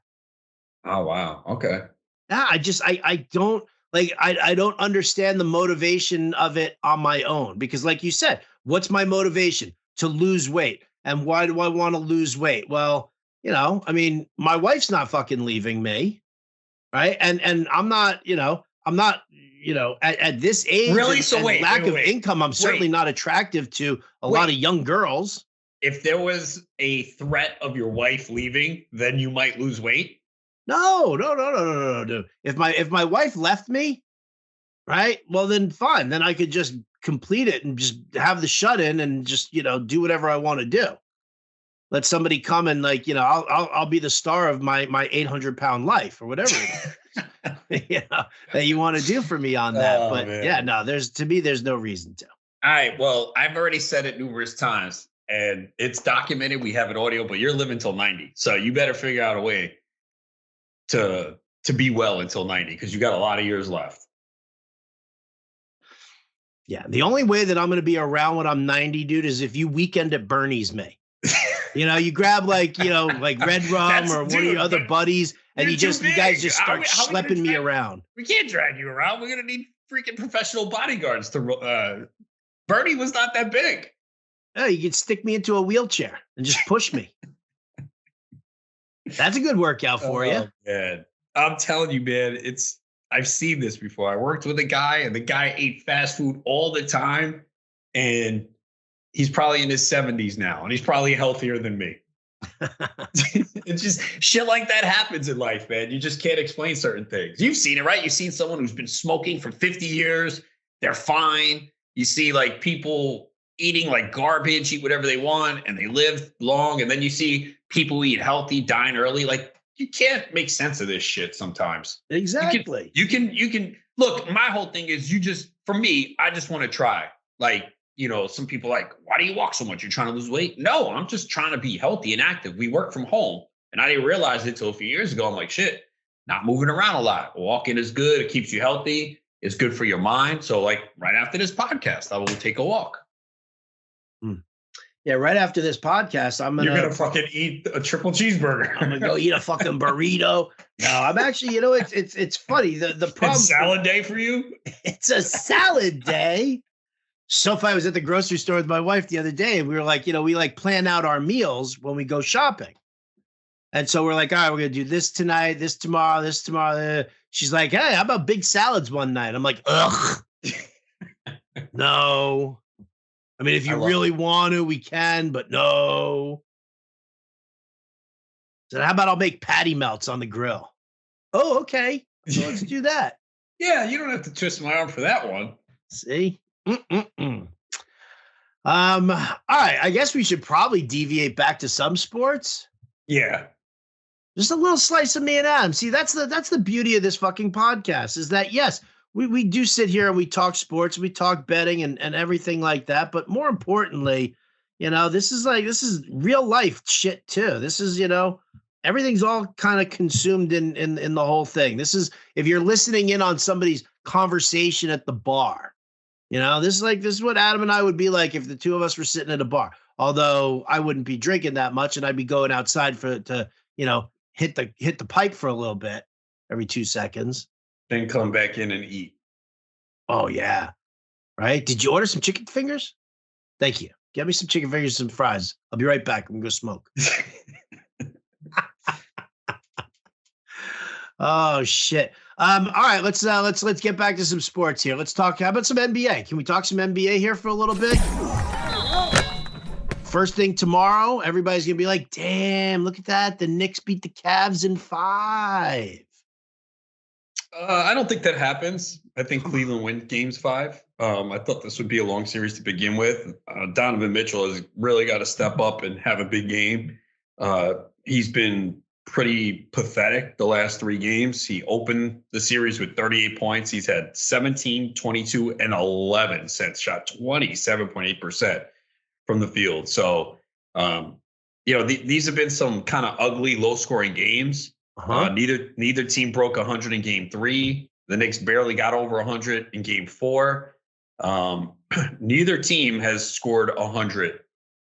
Oh, wow. Okay. Yeah, I don't like, I don't understand the motivation of it on my own, because like you said, what's my motivation? To lose weight. And why do I want to lose weight? Well, I mean, my wife's not fucking leaving me. Right. And I'm not, at this age, really? And lack of income, I'm certainly not attractive to a lot of young girls. If there was a threat of your wife leaving, then you might lose weight. No, dude. If my wife left me, right, well then fine. Then I could just complete it and just have the shut in and just, do whatever I want to do. Let somebody come and like, I'll be the star of my 800-pound life or whatever it is, that you want to do for me on that. But man. Yeah, no, there's no reason to. All right. Well, I've already said it numerous times and it's documented. We have an audio, but you're living till 90. So you better figure out a way to be well until 90, because you got a lot of years left. Yeah. The only way that I'm going to be around when I'm 90, dude, is if you weekend at Bernie's me. You grab like Red Rum or one of your other buddies, and you guys just start schlepping me around. We can't drag you around. We're going to need freaking professional bodyguards to Bernie was not that big. Yeah, you could stick me into a wheelchair and just push me. That's a good workout for you. Man. I'm telling you, man, I've seen this before. I worked with a guy and the guy ate fast food all the time. And he's probably in his 70s now, and he's probably healthier than me. It's just shit like that happens in life, man. You just can't explain certain things. You've seen it, right? You've seen someone who's been smoking for 50 years. They're fine. You see like people eating like garbage, eat whatever they want, and they live long. And then you see people eat healthy, dying early. Like, you can't make sense of this shit sometimes. Exactly. You can look, my whole thing is for me, I just want to try. Like, some people like, why do you walk so much? You're trying to lose weight? No, I'm just trying to be healthy and active. We work from home. And I didn't realize it till a few years ago. I'm like, shit, not moving around a lot. Walking is good. It keeps you healthy. It's good for your mind. So like right after this podcast, I will take a walk. Yeah, right after this podcast, You're gonna fucking eat a triple cheeseburger. I'm gonna go eat a fucking burrito. No, I'm actually, it's funny. The problem. It's salad day for you? It's a salad day. Sophie was at the grocery store with my wife the other day, and we were like, we like plan out our meals when we go shopping. And so we're like, all right, we're gonna do this tonight, this tomorrow. She's like, hey, how about big salads one night? I'm like, ugh. No. I mean, if you really want to, we can, but no. So how about I'll make patty melts on the grill? Oh, okay. So let's do that. Yeah, you don't have to twist my arm for that one. See? All right. I guess we should probably deviate back to some sports. Yeah. Just a little slice of me and Adam. See, that's the beauty of this fucking podcast is that, yes, we do sit here and we talk sports, we talk betting and everything like that. But more importantly, this is real life shit too. This is, everything's all kind of consumed in the whole thing. This is, if you're listening in on somebody's conversation at the bar, this is what Adam and I would be like if the two of us were sitting at a bar. Although I wouldn't be drinking that much and I'd be going outside to hit the pipe for a little bit every 2 seconds. Then come back in and eat. Oh, yeah. Right? Did you order some chicken fingers? Thank you. Get me some chicken fingers and some fries. I'll be right back. I'm going to go smoke. Oh, shit. All right, let's get back to some sports here. Let's talk. How about some NBA? Can we talk some NBA here for a little bit? First thing tomorrow, everybody's going to be like, damn, look at that. The Knicks beat the Cavs in 5. I don't think that happens. I think Cleveland wins games 5. I thought this would be a long series to begin with. Donovan Mitchell has really got to step up and have a big game. He's been pretty pathetic the last 3 games. He opened the series with 38 points. He's had 17, 22, and 11 since, shot 27.8% from the field. So, these have been some kind of ugly, low-scoring games. Uh-huh. Neither team broke 100 in game 3. The Knicks barely got over 100 in game 4. Neither team has scored 100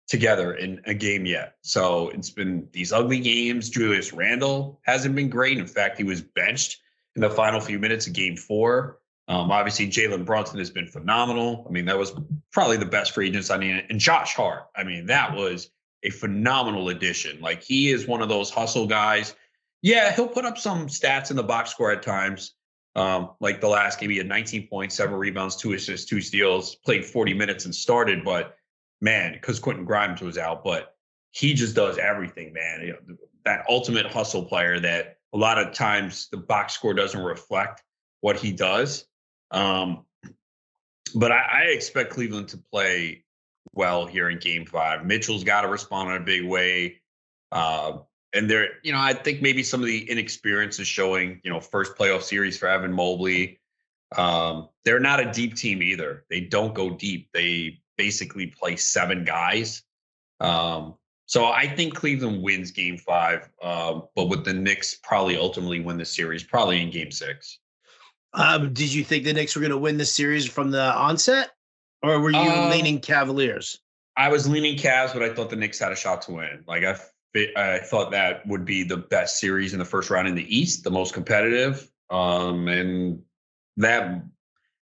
together in a game yet. So it's been these ugly games. Julius Randle hasn't been great. In fact, he was benched in the final few minutes of game 4. Obviously, Jalen Brunson has been phenomenal. I mean, that was probably the best free agent signing. And Josh Hart, I mean, that was a phenomenal addition. Like, he is one of those hustle guys. Yeah, he'll put up some stats in the box score at times. Like the last game, he had 19 points, 7 rebounds, 2 assists, 2 steals, played 40 minutes and started. But, man, because Quentin Grimes was out. But he just does everything, man. That ultimate hustle player that a lot of times the box score doesn't reflect what he does. But I expect Cleveland to play well here in game 5. Mitchell's got to respond in a big way. And there, I think maybe some of the inexperience is showing, first playoff series for Evan Mobley. They're not a deep team either. They don't go deep. They basically play 7 guys. So I think Cleveland wins game 5, but with the Knicks probably ultimately win the series, probably in game 6. Did you think the Knicks were going to win the series from the onset, or were you leaning Cavaliers? I was leaning Cavs, but I thought the Knicks had a shot to win. Like, I thought that would be the best series in the first round in the East, the most competitive. And that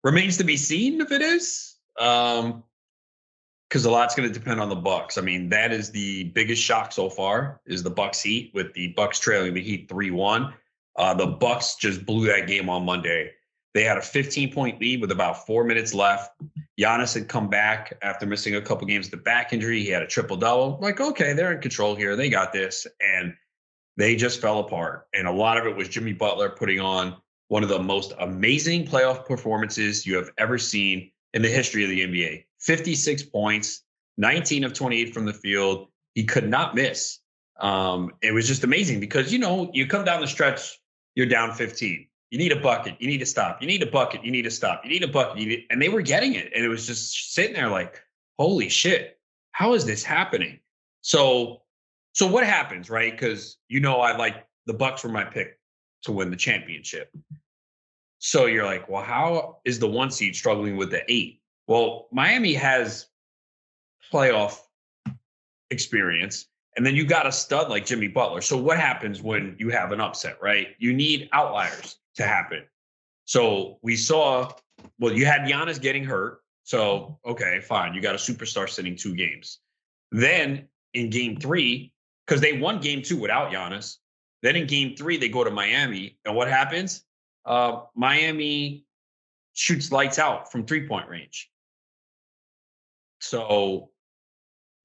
remains to be seen if it is. Because a lot's going to depend on the Bucks. I mean, that is the biggest shock so far, is the Bucks Heat, with the Bucks trailing the Heat 3-1. The Bucks just blew that game on Monday. They had a 15-point lead with about 4 minutes left. Giannis had come back after missing a couple games with the back injury. He had a triple-double. Like, okay, they're in control here. They got this. And they just fell apart. And a lot of it was Jimmy Butler putting on one of the most amazing playoff performances you have ever seen in the history of the NBA. 56 points, 19 of 28 from the field. He could not miss. It was just amazing because, you come down the stretch, you're down 15. You need a bucket. You need to stop. You need a bucket. You need to stop. You need a bucket. And they were getting it. And it was just sitting there like, holy shit, how is this happening? So what happens, right? Because, I like the Bucks were my pick to win the championship. So you're like, well, how is the 1 seed struggling with the 8? Well, Miami has playoff experience. And then you got a stud like Jimmy Butler. So what happens when you have an upset, right? You need outliers to happen. So we saw, you had Giannis getting hurt. So, okay, fine. You got a superstar sitting 2 games. Then in game 3, because they won game 2 without Giannis. Then in game 3, they go to Miami. And what happens? Miami shoots lights out from 3-point range. So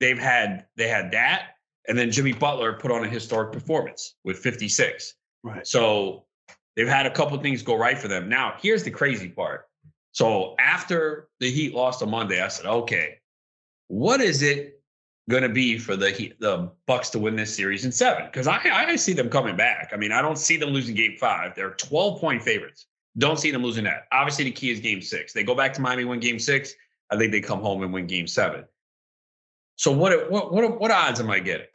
they had that. And then Jimmy Butler put on a historic performance with 56. Right. So they've had a couple of things go right for them. Now, here's the crazy part. So after the Heat lost on Monday, I said, okay, what is it going to be for the Bucks to win this series in 7? Because I see them coming back. I mean, I don't see them losing game 5. They're 12-point favorites. Don't see them losing that. Obviously, the key is game 6. They go back to Miami, win game 6. I think they come home and win game 7. So what odds am I getting?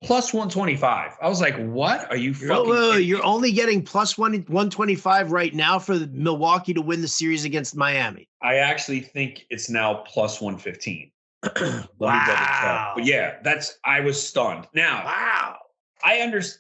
Plus 125. I was like, what are you fucking You're only getting plus 125 right now for Milwaukee to win the series against Miami. I actually think it's now plus 115. Let me double check. But yeah, I was stunned. Now, wow. I understand.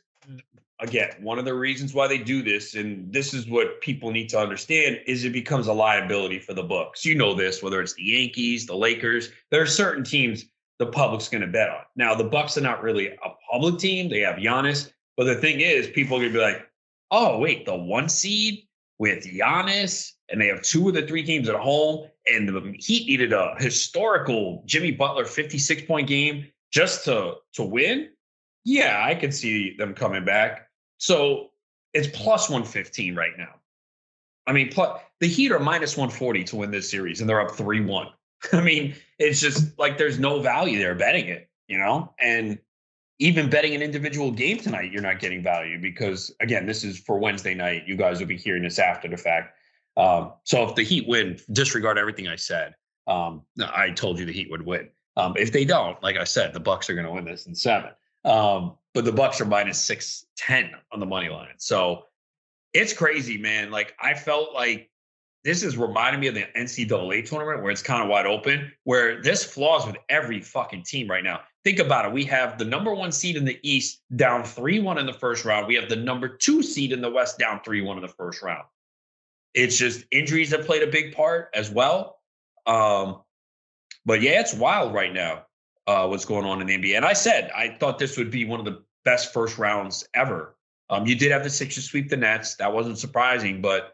Again, one of the reasons why they do this, and this is what people need to understand, is it becomes a liability for the books. You know this, whether it's the Yankees, the Lakers, there are certain teams the public's going to bet on. Now, the Bucks are not really a public team. They have Giannis. But the thing is, people are going to be like, oh, wait, the 1 seed with Giannis, and they have 2 of the 3 teams at home, and the Heat needed a historical Jimmy Butler 56-point game just to win? Yeah, I could see them coming back. So it's plus 115 right now. I mean, the Heat are minus 140 to win this series, and they're up 3-1. I mean, it's just like there's no value there betting it, And even betting an individual game tonight, you're not getting value because, again, this is for Wednesday night. You guys will be hearing this after the fact. So if the Heat win, disregard everything I said. I told you the Heat would win. If they don't, like I said, the Bucks are going to win this in 7. But the Bucks are minus 610 on the money line. So it's crazy, man. Like I felt like this is reminding me of the NCAA tournament where it's kind of wide open, where this flaws with every fucking team right now. Think about it. We have the number 1 seed in the East down 3-1 in the first round. We have the number 2 seed in the West down 3-1 in the first round. It's just injuries have played a big part as well. But yeah, it's wild right now. What's going on in the NBA. And I said, I thought this would be one of the best first rounds ever. You did have the Sixers sweep the Nets. That wasn't surprising, but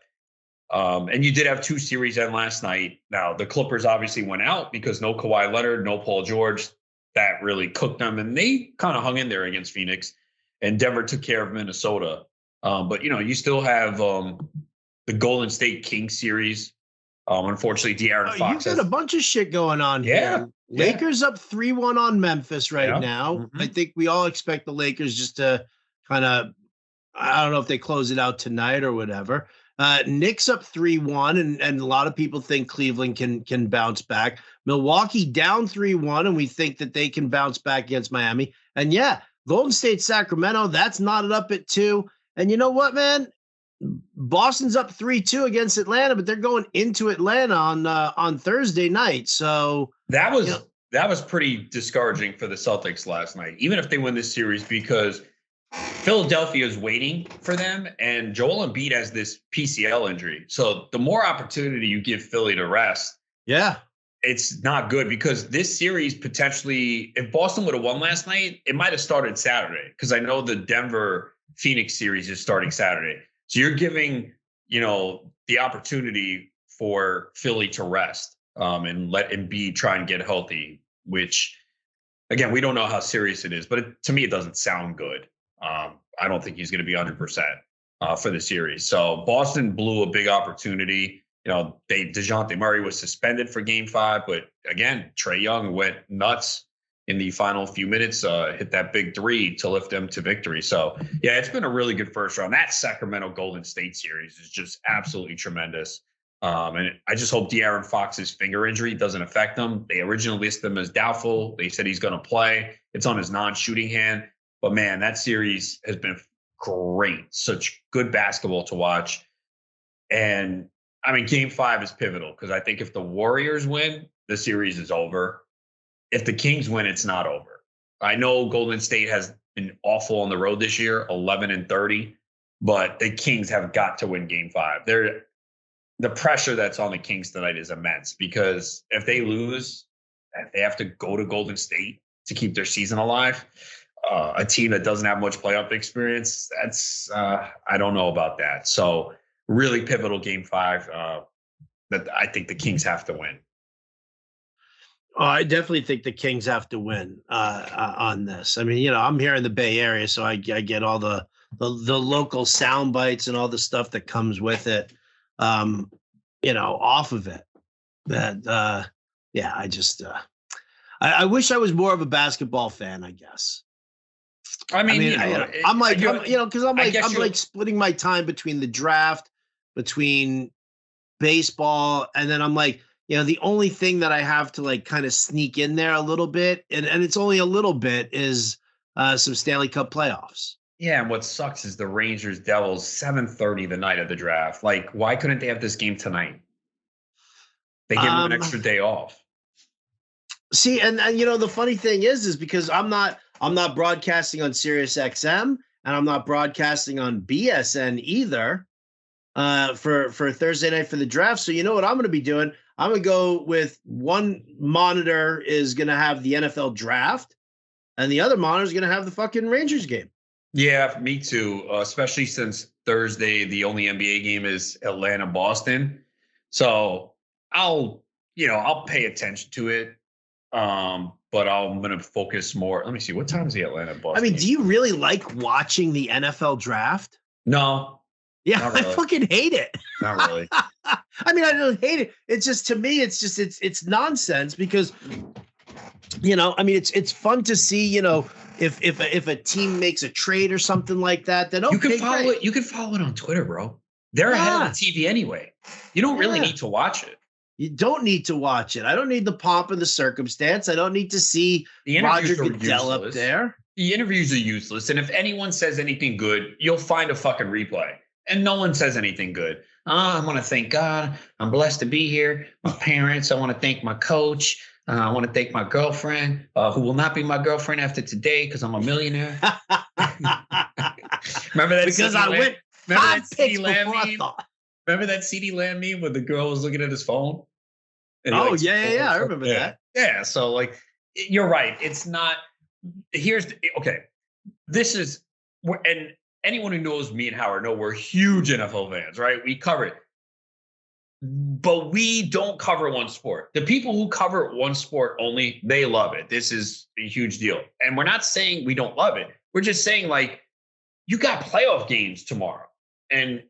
and you did have 2 series end last night. Now, the Clippers obviously went out because no Kawhi Leonard, no Paul George. That really cooked them, and they kind of hung in there against Phoenix. And Denver took care of Minnesota. But, you still have the Golden State Kings series. Unfortunately, De'Aaron Fox you've got a bunch of shit going on here. Lakers up 3-1 on Memphis right now. Mm-hmm. I think we all expect the Lakers just to kind of, I don't know if they close it out tonight or whatever. Knicks up 3-1, and a lot of people think Cleveland can bounce back. Milwaukee down 3-1, and we think that they can bounce back against Miami. And yeah, Golden State, Sacramento, that's knotted up at 2. And you know what, man? Boston's up 3-2 against Atlanta, but they're going into Atlanta on Thursday night. So that was pretty discouraging for the Celtics last night, even if they win this series, because Philadelphia is waiting for them, and Joel Embiid has this PCL injury. So the more opportunity you give Philly to rest, it's not good, because this series potentially, if Boston would have won last night, it might have started Saturday, because I know the Denver Phoenix series is starting Saturday. So you're giving, the the opportunity for Philly to rest and let Embiid try and get healthy, which again, we don't know how serious it is, but to me, it doesn't sound good. I don't think he's going to be 100% for the series. So Boston blew a big opportunity. You know, DeJounte Murray was suspended for Game 5, but again, Trae Young went nuts in the final few minutes, hit that big three to lift them to victory. So yeah, it's been a really good first round. That Sacramento Golden State series is just absolutely tremendous. And I just hope De'Aaron Fox's finger injury doesn't affect him. They originally listed him as doubtful. They said he's going to play. It's on his non-shooting hand. But man, that series has been great. Such good basketball to watch. And I mean, Game 5 is pivotal because I think if the Warriors win, the series is over. If the Kings win, it's not over. I know Golden State has been awful on the road this year, 11-30, but the Kings have got to win Game 5. The pressure that's on the Kings tonight is immense because if they lose, they have to go to Golden State to keep their season alive. A team that doesn't have much playoff experience, that's I don't know about that. So really pivotal Game 5 that I think the Kings have to win. I definitely think the Kings have to win on this. I mean, you know, I'm here in the Bay Area, so I get all the local sound bites and all the stuff that comes with it. You know, off of it. That yeah, I wish I was more of a basketball fan, I guess. I mean you know, know, I'm like, you you know, because I'm like splitting my time between the draft, between baseball, and then I'm like, you know, the only thing that I have to like kind of sneak in there a little bit, and it's only a little bit, is some Stanley Cup playoffs. Yeah, and what sucks is the Rangers Devils 7:30 the night of the draft. Like, why couldn't they have this game tonight? They give them an extra day off. See, and you know, the funny thing is because I'm not broadcasting on Sirius XM and I'm not broadcasting on BSN either for Thursday night for the draft. So you know what I'm going to be doing? I'm going to go with one monitor is going to have the NFL draft and the other monitor is going to have the fucking Rangers game. Yeah, me too. Especially since Thursday, the only NBA game is Atlanta-Boston. So I'll pay attention to it. But I'm going to focus more. Let me see. What time is the Atlanta-Boston? I mean, do you really like watching the NFL draft? No. Yeah, really. I fucking hate it. Not really. I mean, I don't hate it. It's just, to me, it's nonsense because, you know, I mean, it's fun to see, you know, if a team makes a trade or something like that, then okay, you can follow it. You can follow it on Twitter, bro. They're ahead of the TV anyway. You don't really need to watch it. You don't need to watch it. I don't need the pomp and the circumstance. I don't need to see Roger Goodell up there. The interviews are useless. And if anyone says anything good, you'll find a fucking replay. And no one says anything good. I want to thank God. I'm blessed to be here. My parents. I want to thank my coach. I want to thank my girlfriend, who will not be my girlfriend after today because I'm a millionaire. Remember that? Because I went remember that CeeDee Lamb meme? Remember that CeeDee Lamb meme where the girl was looking at his phone? Oh, like, yeah. I remember that. Yeah. So, like, you're right. It's not. Okay. This is, and anyone who knows me and Howard know we're huge NFL fans, right? We cover it. But we don't cover one sport. The people who cover one sport only, they love it. This is a huge deal. And we're not saying we don't love it. We're just saying, like, you got playoff games tomorrow. And,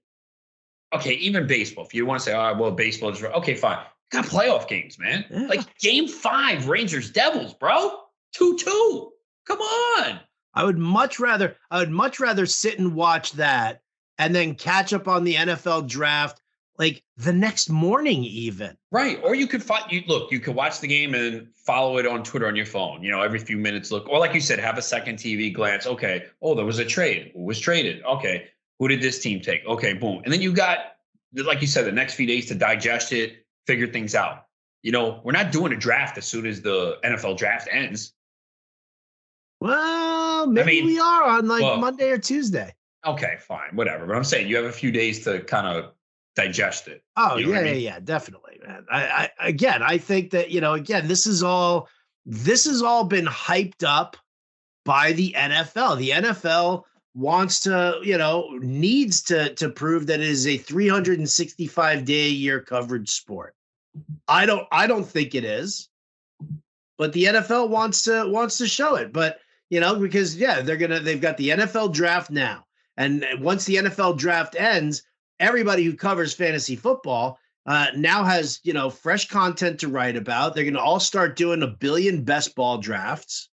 okay, even baseball. If you want to say, oh, well, baseball is, okay, fine. You got playoff games, man. Yeah. Like, Game 5, Rangers Devils, bro. 2-2. Come on. I would much rather sit and watch that and then catch up on the NFL draft like the next morning even. Right. Or you could you could watch the game and follow it on Twitter on your phone, you know, every few minutes look, or like you said, have a second TV glance. Okay. Oh, there was a trade. Who was traded? Okay. Who did this team take? Okay, boom. And then you got, like you said, the next few days to digest it, figure things out. You know, we're not doing a draft as soon as the NFL draft ends. Well, maybe we are on Monday or Tuesday. Okay, fine, whatever. But I'm saying you have a few days to kind of digest it. Oh, you know yeah, definitely, man. I think that, you know, again, this has all been hyped up by the NFL. The NFL wants to, needs to prove that it is a 365-day a year coverage sport. I don't think it is, but the NFL wants to show it. But because they've got the NFL draft now, and once the NFL draft ends, everybody who covers fantasy football now has fresh content to write about. They're going to all start doing 1 billion best ball drafts.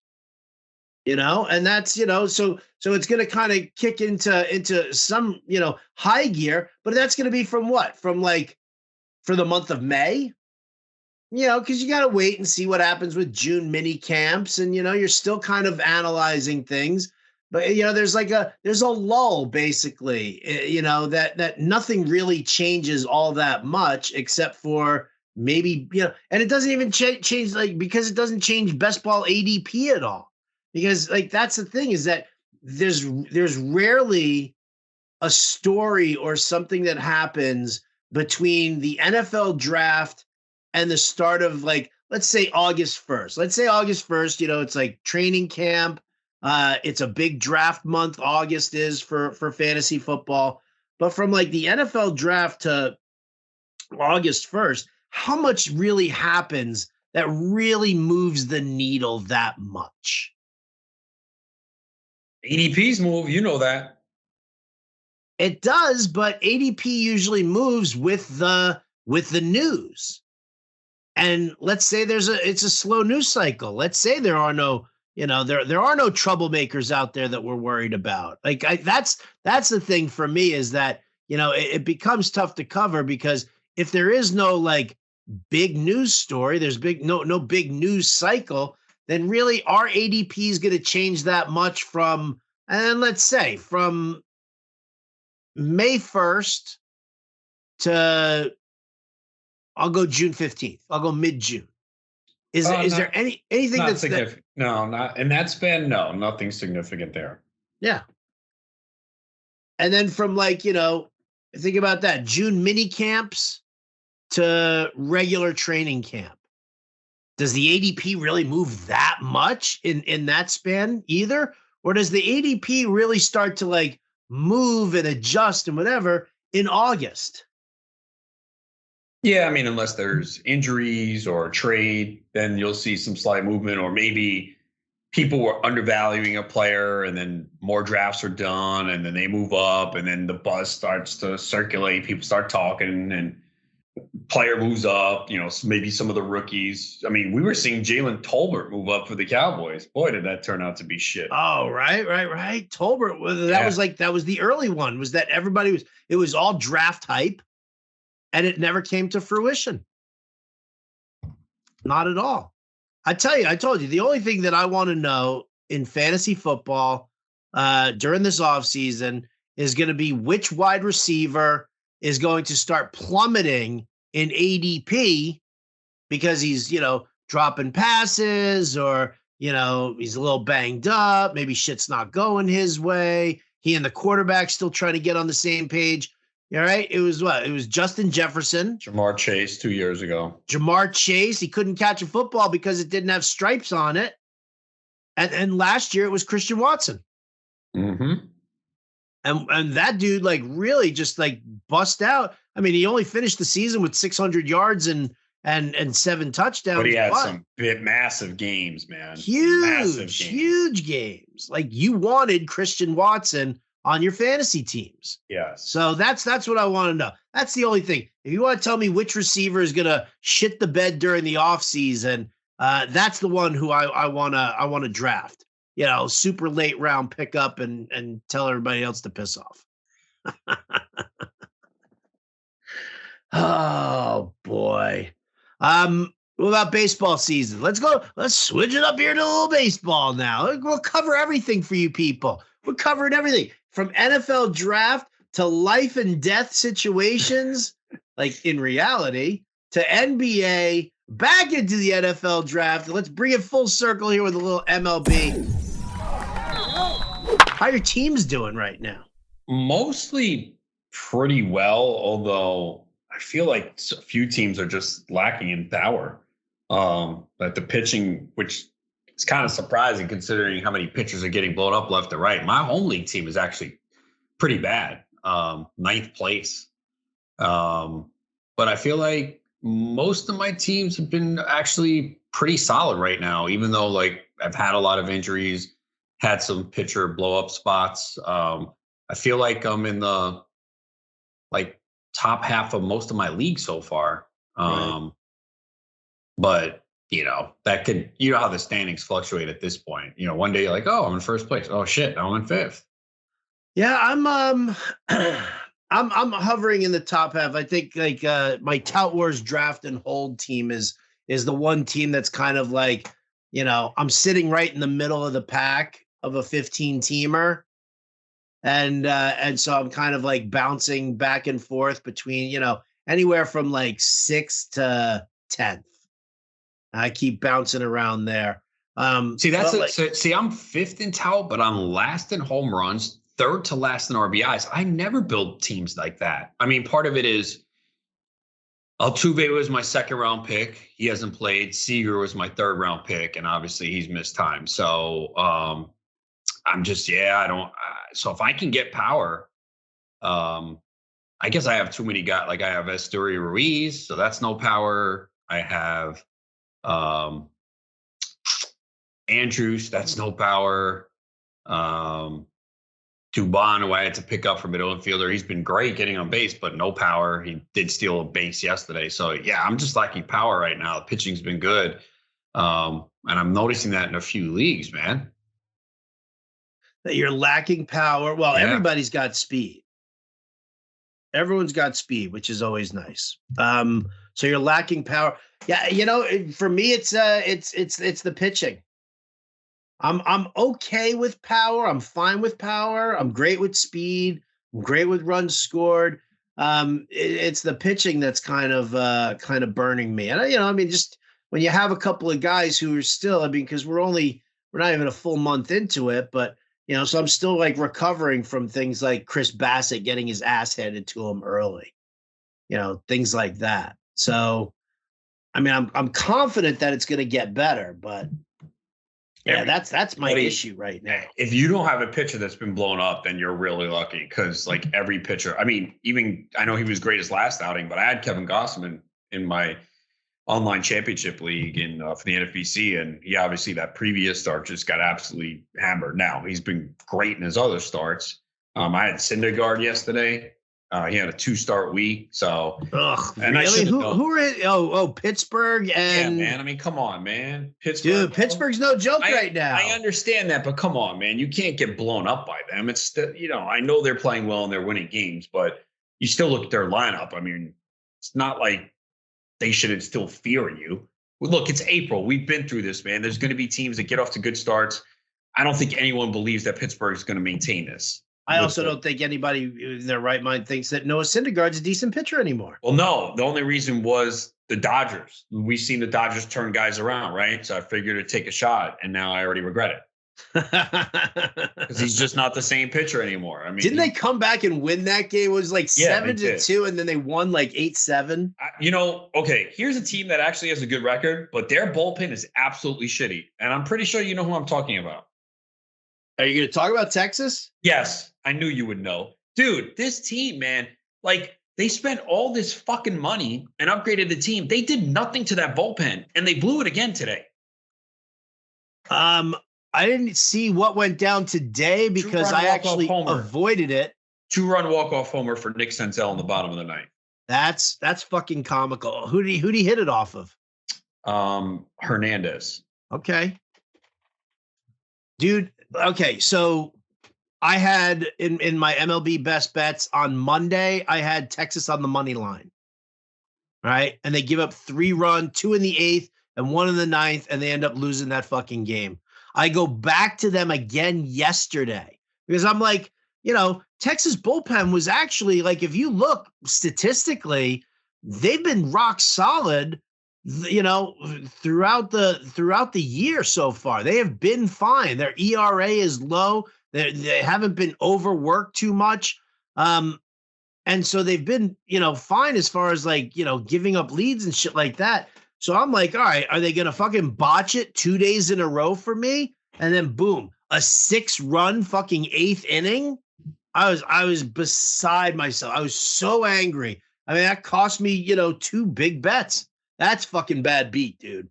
And that's so it's going to kind of kick into some high gear, but that's going to be from what? From like for the month of May. Because you got to wait and see what happens with June mini camps, and you're still kind of analyzing things. But there's a lull basically. That nothing really changes all that much except for maybe and it doesn't even change because it doesn't change best ball ADP at all. Because that's the thing, is that there's rarely a story or something that happens between the NFL draft and the start of let's say August 1st. Let's say August 1st, it's like training camp. It's a big draft month. August is for fantasy football. But from the NFL draft to August 1st, how much really happens that really moves the needle that much? ADPs move, that. It does, but ADP usually moves with the news. And let's say it's a slow news cycle. Let's say there are no, there are no troublemakers out there that we're worried about. That's the thing for me, is that, it becomes tough to cover, because if there is no big news story, there's no big news cycle, then really our ADP is going to change that much from let's say from May 1st to, I'll go June 15th. I'll go mid-June. Is there anything that's significant? No, not in that span. No, nothing significant there. Yeah. And then from think about that, June mini camps to regular training camp. Does the ADP really move that much in that span either? Or does the ADP really start to move and adjust and whatever in August? Yeah, I mean, unless there's injuries or trade, then you'll see some slight movement, or maybe people were undervaluing a player and then more drafts are done and then they move up and then the buzz starts to circulate. People start talking and player moves up, maybe some of the rookies. I mean, we were seeing Jalen Tolbert move up for the Cowboys. Boy, did that turn out to be shit. Oh, right. Tolbert, that was the early one, was that it was all draft hype and it never came to fruition. Not at all. I told you, the only thing that I want to know in fantasy football during this offseason is going to be which wide receiver is going to start plummeting in ADP because he's, dropping passes, or, he's a little banged up. Maybe shit's not going his way. He and the quarterback still trying to get on the same page. All right. It was what? It was Justin Jefferson. Jamar Chase 2 years ago. Jamar Chase. He couldn't catch a football because it didn't have stripes on it. And last year it was Christian Watson. Mm-hmm. And that dude really just bust out. I mean, he only finished the season with 600 yards and 7 touchdowns. But he had some massive games, man. Huge games. You wanted Christian Watson on your fantasy teams. Yes. So that's what I want to know. That's the only thing. If you want to tell me which receiver is going to shit the bed during the offseason, that's the one who I want to draft. Super late round pickup and tell everybody else to piss off. Oh boy. What about baseball season? Let's switch it up here to a little baseball now. We'll cover everything for you people. We're covering everything from NFL draft to life and death situations, in reality, to NBA, back into the NFL draft. Let's bring it full circle here with a little MLB. How are your teams doing right now? Mostly pretty well, although I feel like a few teams are just lacking in power. Like the pitching, which It's kind of surprising considering how many pitchers are getting blown up left and right. My home league team is actually pretty bad, ninth place. But I feel like most of my teams have been actually pretty solid right now, even though like I've had a lot of injuries, had some pitcher blow up spots. I feel like I'm in the like top half of most of my league so far. Right. But that could, how the standings fluctuate at this point. One day you're like, oh, I'm in first place. Oh shit, now I'm in fifth. Yeah, I'm hovering in the top half. I think like my Tout Wars draft and hold team is the one team that's kind of like, I'm sitting right in the middle of the pack of a 15 teamer. And so I'm kind of like bouncing back and forth between, anywhere from like 6th to 10th. I keep bouncing around there. I'm 5th in tout, but I'm last in home runs, 3rd to last in RBIs. I never build teams like that. I mean, part of it is Altuve was my 2nd round pick. He hasn't played. Seager was my 3rd round pick, and obviously he's missed time. So I'm just, I don't. So if I can get power, I guess I have too many guys. Like I have Esteury Ruiz, so that's no power. I have Andrews, that's no power. Dubon, who I had to pick up for middle infielder, he's been great getting on base, but no power. He did steal a base yesterday. So yeah, I'm just lacking power right now. The pitching's been good. And I'm noticing that in a few leagues, man. That you're lacking power. Well, everybody's got speed. Everyone's got speed, which is always nice. So you're lacking power. Yeah, for me, it's the pitching. I'm okay with power. I'm fine with power. I'm great with speed. I'm great with runs scored. It's the pitching that's kind of burning me. And just when you have a couple of guys who are still, because we're not even a full month into it, but so I'm still like recovering from things like Chris Bassett getting his ass handed to him early, things like that. So, I'm confident that it's going to get better, but yeah, that's my issue right now. If you don't have a pitcher that's been blown up, then you're really lucky because like every pitcher, even I know he was great his last outing, but I had Kevin Gossman in my online championship league for the NFBC, and he obviously that previous start just got absolutely hammered. Now he's been great in his other starts. I had Syndergaard yesterday. He had a 2-start week. So, and really? Who are it? Oh, Pittsburgh and yeah, man. Come on, man. Pittsburgh. Dude, Pittsburgh's no joke right now. I understand that, but come on, man. You can't get blown up by them. It's I know they're playing well and they're winning games, but you still look at their lineup. It's not like they should instill fear in you. Look, it's April. We've been through this, man. There's going to be teams that get off to good starts. I don't think anyone believes that Pittsburgh is going to maintain this. I also don't think anybody in their right mind thinks that Noah Syndergaard's a decent pitcher anymore. Well, no. The only reason was the Dodgers. We've seen the Dodgers turn guys around, right? So I figured to take a shot, and now I already regret it. Because he's just not the same pitcher anymore. Didn't they come back and win that game? It was like 7-2, and then they won like 8-7. Okay, here's a team that actually has a good record, but their bullpen is absolutely shitty. And I'm pretty sure you know who I'm talking about. Are you going to talk about Texas? Yes, I knew you would know. Dude, this team, man, like they spent all this fucking money and upgraded the team. They did nothing to that bullpen, and they blew it again today. I didn't see what went down today because I actually avoided it. 2-run walk-off homer for Nick Senzel in the bottom of the ninth. That's fucking comical. Who'd he hit it off of? Hernandez. Okay. Dude, okay, so I had in my MLB best bets on Monday, I had Texas on the money line. Right? And they give up 3-run, 2 in the 8th and 1 in the 9th, and they end up losing that fucking game. I go back to them again yesterday because I'm like, Texas bullpen was actually like, if you look statistically, they've been rock solid, throughout the year so far. They have been fine. Their ERA is low. They haven't been overworked too much. And so they've been, fine as far as like, giving up leads and shit like that. So I'm like, all right, are they going to fucking botch it 2 days in a row for me? And then boom, a 6-run fucking 8th inning. I was beside myself. I was so angry. I mean, that cost me, 2 big bets. That's fucking bad beat, dude.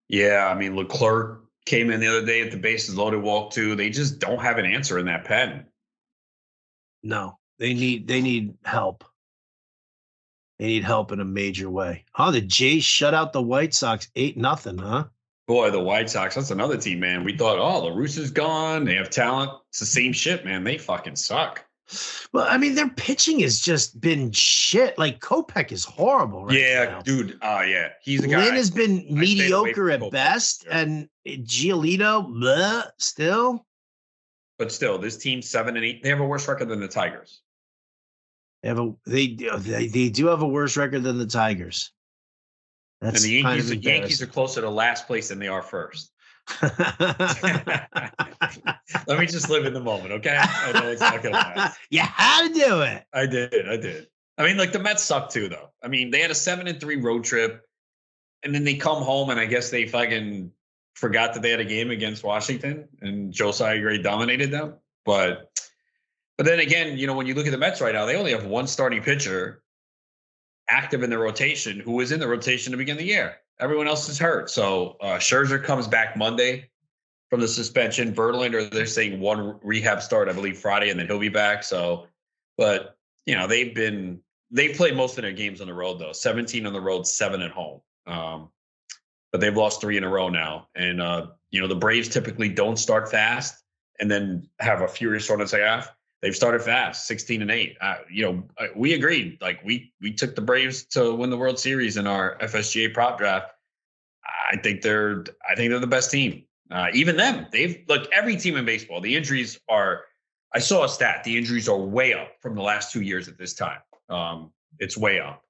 Yeah, I mean, Leclerc came in the other day at the bases loaded walk too. They just don't have an answer in that pen. No, they need help. They need help in a major way. Oh, the Jays shut out the White Sox 8-0, huh? Boy, the White Sox, that's another team, man. We thought, oh, La Russa's gone. They have talent. It's the same shit, man. They fucking suck. Well, I mean, their pitching has just been shit. Like, Kopech is horrible right now. Yeah, dude. Yeah. He's a guy. Lynn has been mediocre at Kopech, best, and Giolito, still. But still, this team 7-8. They have a worse record than the Tigers. They do have a worse record than the Tigers. That's and the Yankees are closer to last place than they are first. Let me just live in the moment, okay? I know it's not gonna last. You had to do it. I did. I mean, like the Mets suck too, though. I mean, they had a 7-3 road trip, and then they come home, and I guess they fucking forgot that they had a game against Washington, and Josiah Gray dominated them. But then again, when you look at the Mets right now, they only have one starting pitcher active in the rotation who was in the rotation to begin the year. Everyone else is hurt. So Scherzer comes back Monday from the suspension. Verlander, they're saying one rehab start, I believe, Friday, and then he'll be back. So, but they've played most of their games on the road though. 17 on the road, 7 at home. But they've lost 3 in a row now. And the Braves typically don't start fast and then have a furious run in the second half. They've started fast, 16-8. We agreed. Like we took the Braves to win the World Series in our FSGA prop draft. I think they're the best team. Even them, every team in baseball. The injuries are. I saw a stat. The injuries are way up from the last 2 years at this time. It's way up,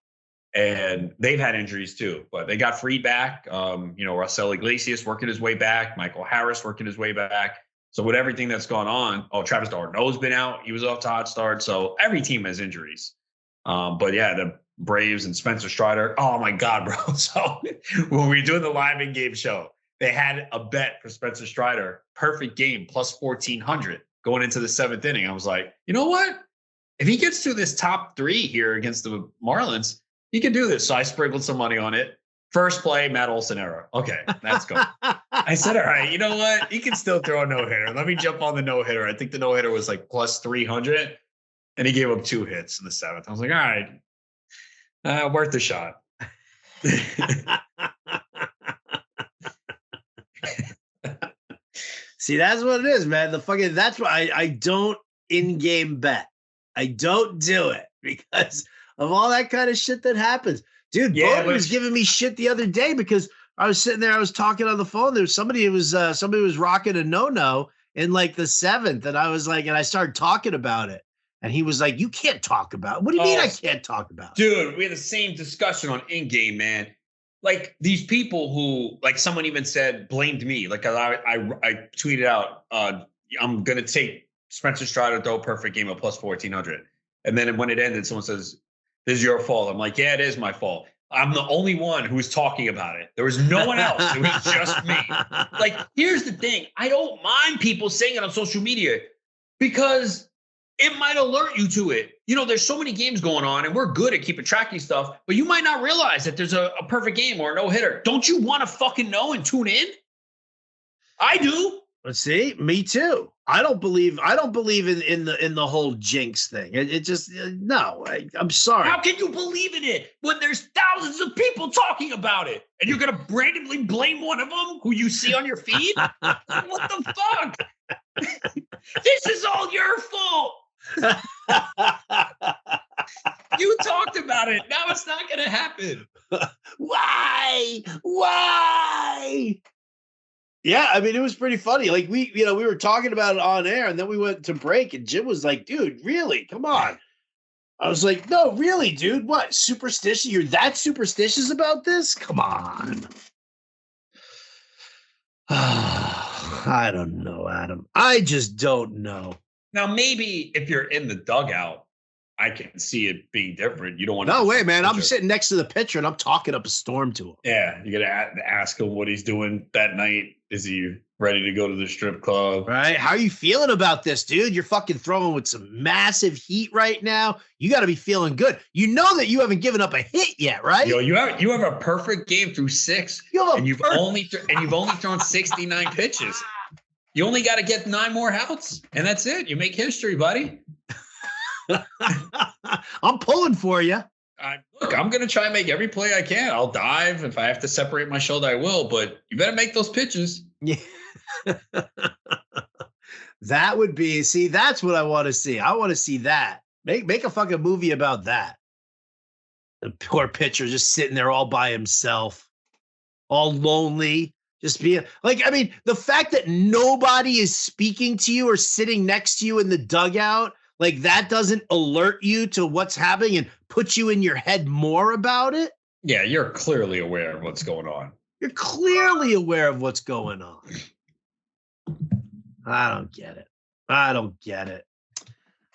and they've had injuries too. But they got freed back. Raisel Iglesias working his way back. Michael Harris working his way back. So with everything that's gone on, Travis d'Arnaud's been out. He was off to a hot start. So every team has injuries. But yeah, the Braves and Spencer Strider. Oh my God, bro. So when we were doing the live in-game show, they had a bet for Spencer Strider, perfect game, plus 1,400 going into the 7th inning. I was like, you know what? If he gets to this top 3 here against the Marlins, he can do this. So I sprinkled some money on it. First play, Matt Olson error. Okay, that's good. I said, all right, you know what? He can still throw a no-hitter. Let me jump on the no-hitter. I think the no-hitter was like plus 300, and he gave up 2 hits in the 7th. I was like, all right, worth a shot. See, that's what it is, man. That's why I don't in-game bet. I don't do it because of all that kind of shit that happens. Dude, Bowman was giving me shit the other day because I was sitting there, I was talking on the phone. There was somebody was rocking a no-no in like the 7th. And I was like, and I started talking about it. And he was like, you can't talk about it. What do you mean I can't talk about it? Dude, we had the same discussion on in-game, man. Like these people who, like someone even said, blamed me. Like I tweeted out, I'm going to take Spencer Strider, throw perfect game of plus 1,400. And then when it ended, someone says, this is your fault. I'm like, yeah, it is my fault. I'm the only one who was talking about it. There was no one else. It was just me. Like, here's the thing. I don't mind people saying it on social media because it might alert you to it. There's so many games going on and we're good at keeping track of stuff, but you might not realize that there's a perfect game or a no-hitter. Don't you want to fucking know and tune in? I do. Let's see, me too. I don't believe in the whole jinx thing. It just no. I'm sorry. How can you believe in it when there's thousands of people talking about it, and you're gonna randomly blame one of them who you see on your feed? What the fuck? This is all your fault. You talked about it. Now it's not gonna happen. Why? Yeah, I mean, it was pretty funny. Like we were talking about it on air, and then we went to break, and Jim was like, "Dude, really? Come on." I was like, "No, really, dude. What? Superstitious? You're that superstitious about this? Come on." I don't know, Adam. I just don't know. Now, maybe if you're in the dugout I can see it being different. You don't want No to way, man. I'm sitting next to the pitcher and I'm talking up a storm to him. Yeah, you got to ask him what he's doing that night. Is he ready to go to the strip club? Right? How are you feeling about this, dude? You're fucking throwing with some massive heat right now. You got to be feeling good. You know that you haven't given up a hit yet, right? Yo, you have a perfect game through 6, and you've only thrown 69 pitches. You only got to get 9 more outs, and that's it. You make history, buddy. I'm pulling for you. Look, I'm going to try and make every play I can. I'll dive. If I have to separate my shoulder, I will. But you better make those pitches. Yeah. That would be, see, that's what I want to see. I want to see that. Make a fucking movie about that. The poor pitcher just sitting there all by himself, all lonely. Just being like, I mean, the fact that nobody is speaking to you or sitting next to you in the dugout, like that doesn't alert you to what's happening and put you in your head more about it. Yeah, you're clearly aware of what's going on. You're clearly aware of what's going on. I don't get it.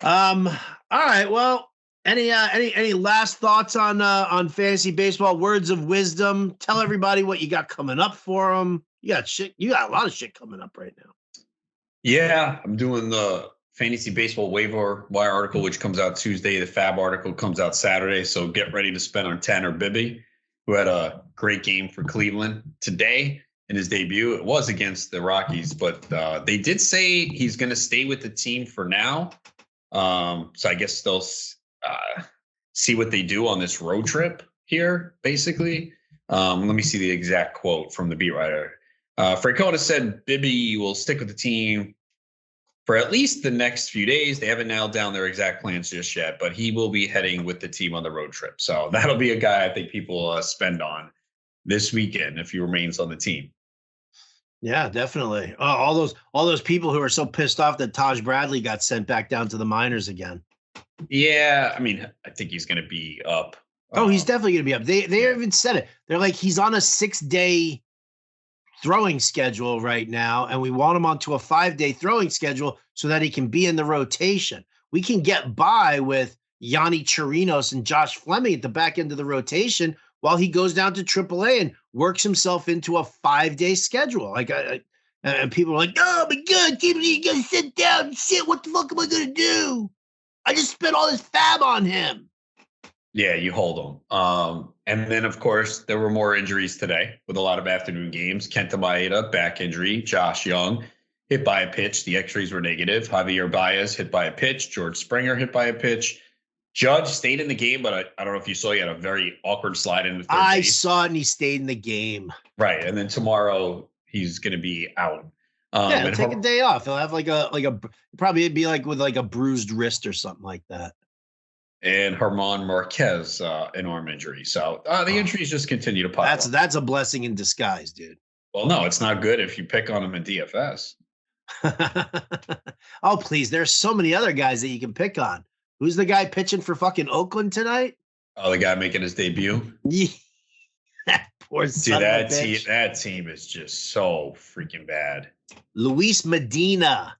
All right. Well, any last thoughts on fantasy baseball? Words of wisdom. Tell everybody what you got coming up for them. You got a lot of shit coming up right now. Yeah, I'm doing the fantasy baseball waiver wire article, which comes out Tuesday. The Fab article comes out Saturday. So get ready to spend on Tanner Bibby, who had a great game for Cleveland today in his debut. It was against the Rockies, but they did say he's going to stay with the team for now. So I guess they'll see what they do on this road trip here, basically. Let me see the exact quote from the beat writer. Francona said Bibby will stick with the team for at least the next few days. They haven't nailed down their exact plans just yet, but he will be heading with the team on the road trip. So that'll be a guy I think people spend on this weekend if he remains on the team. Yeah, definitely. All those people who are so pissed off that Taj Bradley got sent back down to the minors again. Yeah, I mean, I think he's going to be up. Oh, he's definitely going to be up. They even said it. They're like, he's on a 6-day throwing schedule right now, and we want him onto a 5-day throwing schedule so that he can be in the rotation. We can get by with Yanni Chirinos and Josh Fleming at the back end of the rotation while he goes down to AAA and works himself into a 5-day schedule. Like, and people are like, "Oh my God, you gotta sit down and shit. What the fuck am I gonna do? I just spent all this fab on him." Yeah, you hold him. And then, of course, there were more injuries today with a lot of afternoon games. Kenta Maeda, back injury. Josh Young, hit by a pitch. The x-rays were negative. Javier Baez, hit by a pitch. George Springer, hit by a pitch. Judge stayed in the game, but I don't know if you saw, he had a very awkward slide in the third base. I saw it, and he stayed in the game. Right, and then tomorrow he's going to be out. Yeah, he'll take a day off. He'll have probably be like with like a bruised wrist or something like that. And Herman Marquez, an arm injury. So the injuries just continue to pop up. That's a blessing in disguise, dude. Well, no, it's not good if you pick on him in DFS. Oh, please. There's so many other guys that you can pick on. Who's the guy pitching for fucking Oakland tonight? Oh, the guy making his debut? Yeah. That poor son of a bitch. That team is just so freaking bad. Luis Medina.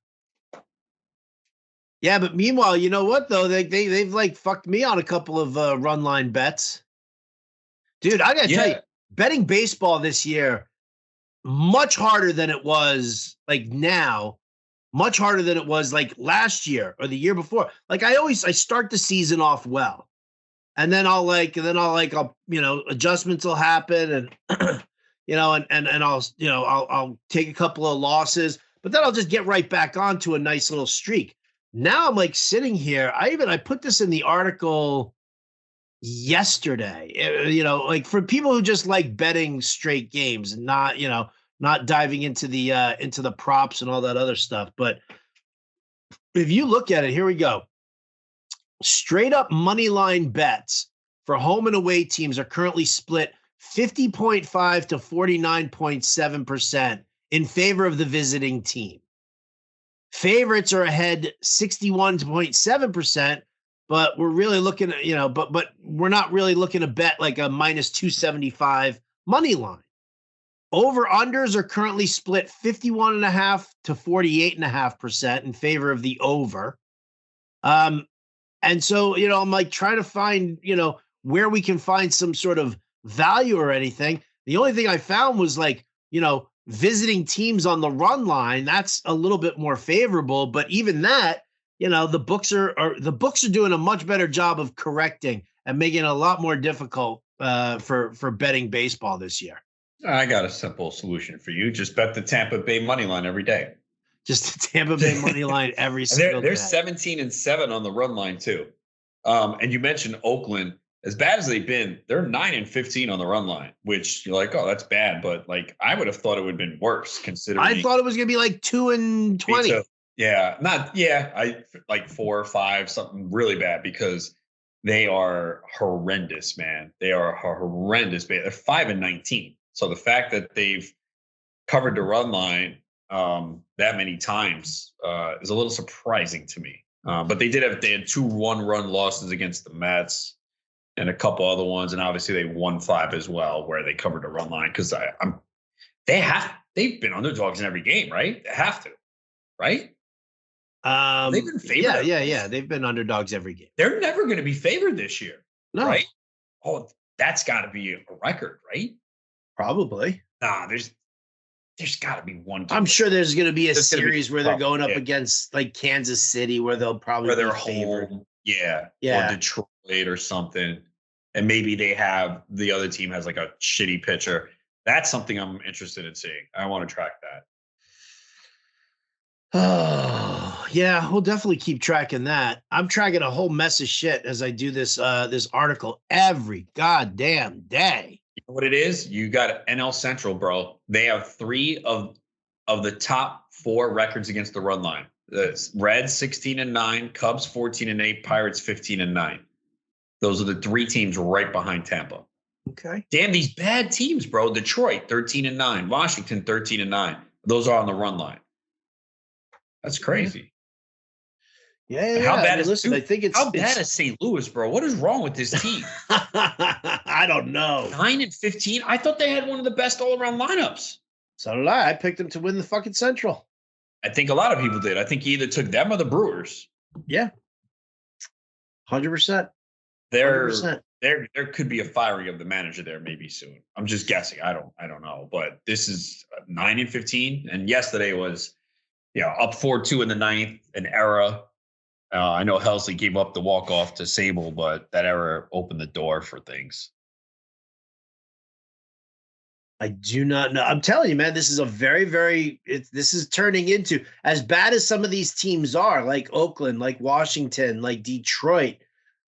Yeah, but meanwhile, you know what, though? They've like fucked me on a couple of run line bets. Dude, I got to tell you, betting baseball this year, much harder than it was like now. Much harder than it was like last year or the year before. Like I start the season off well, and then I'll adjustments will happen, and and I'll take a couple of losses, but then I'll just get right back onto a nice little streak. Now I'm like sitting here. I put this in the article yesterday. Like for people who just like betting straight games and not diving into the props and all that other stuff. But if you look at it, here we go. Straight up money line bets for home and away teams are currently split 50.5 to 49.7% in favor of the visiting team. Favorites are ahead 61.7%, but we're really looking at, but we're not really looking to bet like a minus 275 money line. Over-unders are currently split 51.5 to 48.5% in favor of the over. And so, I'm like trying to find, where we can find some sort of value or anything. The only thing I found was like, visiting teams on the run line. That's a little bit more favorable, but even that, the books are doing a much better job of correcting and making it a lot more difficult for betting baseball this year. I got a simple solution for you. Just bet the Tampa Bay money line every day. Just the Tampa Bay money line every single day. They're 17-7 on the run line too. And you mentioned Oakland. As bad as they've been, they're 9-15 on the run line, which you're like, oh, that's bad. But like, I would have thought it would have been worse considering. I thought it was going to be like 2-20. I like 4 or 5, something really bad because they are horrendous, man. They are horrendous. They're 5-19. So the fact that they've covered the run line that many times is a little surprising to me. But they had 2 1-run losses against the Mets and a couple other ones, and obviously they won 5 as well, where they covered the run line because they've been underdogs in every game, right? They have to, right? They've been favored. Yeah. They've been underdogs every game. They're never going to be favored this year, no. Right? Oh, that's got to be a record, right? Probably. Nah, there's got to be one. I'm sure there's going to be a series where they're going up against like Kansas City, where they'll probably be favored. Home, or Detroit or something, and maybe they have the other team has like a shitty pitcher. That's something I'm interested in seeing. I want to track that. Oh yeah, we'll definitely keep tracking that. I'm tracking a whole mess of shit as I do this this article every goddamn day. You know what it is? You got NL Central, bro. They have 3 of the top 4 records against the run line. The Reds 16-9, Cubs 14-8, Pirates 15-9. Those are the 3 teams right behind Tampa. Okay. Damn, these bad teams, bro. Detroit 13-9, Washington 13-9. Those are on the run line. That's crazy. Yeah. How bad I think how bad is St. Louis, bro? What is wrong with this team? I don't know. 9-15. I thought they had one of the best all-around lineups. So did I. I picked them to win the fucking Central. I think a lot of people did. I think you either took them or the Brewers. Yeah. 100%. There could be a firing of the manager there maybe soon. I'm just guessing. I don't know. But this is 9-15. And yesterday was up 4-2 in the 9th, an era. I know Helsley gave up the walk-off to Sable, but that error opened the door for things. I do not know. I'm telling you, man, this is a very, very this is turning into, as bad as some of these teams are, like Oakland, like Washington, like Detroit.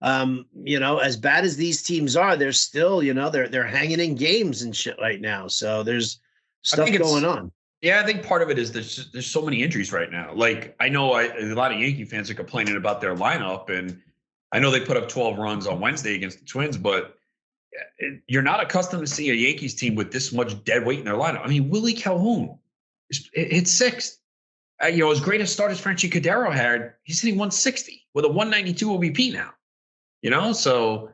As bad as these teams are, they're still, they're hanging in games and shit right now. So there's stuff going on. Yeah, I think part of it is there's so many injuries right now. Like I know a lot of Yankee fans are complaining about their lineup, and I know they put up 12 runs on Wednesday against the Twins, but you're not accustomed to see a Yankees team with this much dead weight in their lineup. I mean, Willie Calhoun, it's 6th. As great as starters Franchi Cordero had, he's hitting 160 with a 192 OBP now. So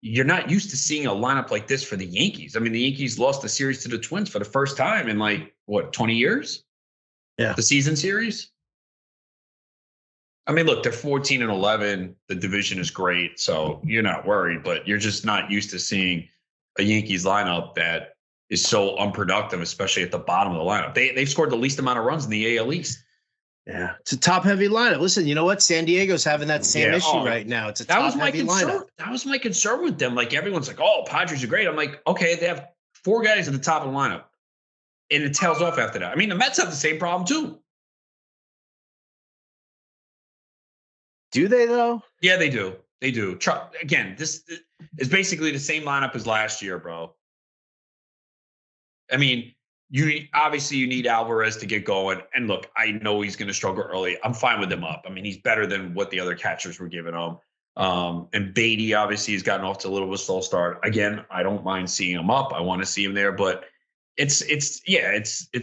you're not used to seeing a lineup like this for the Yankees. I mean, the Yankees lost the series to the Twins for the first time in 20 years? Yeah. The season series? I mean, look, they're 14-11. The division is great, so you're not worried, but you're just not used to seeing a Yankees lineup that is so unproductive, especially at the bottom of the lineup. They've scored the least amount of runs in the AL East. Yeah, it's a top-heavy lineup. Listen, you know what? San Diego's having that same issue right now. It's a top-heavy lineup. That was my concern with them. Like, everyone's like, oh, Padres are great. I'm like, okay, they have 4 guys at the top of the lineup, and it tails off after that. I mean, the Mets have the same problem, too. Do they, though? Yeah, they do. They do. Again, this is basically the same lineup as last year, bro. I mean, you need Alvarez to get going. And look, I know he's going to struggle early. I'm fine with him up. I mean, he's better than what the other catchers were giving him. And Beatty obviously has gotten off to a little bit of a slow start. Again, I don't mind seeing him up. I want to see him there, but it's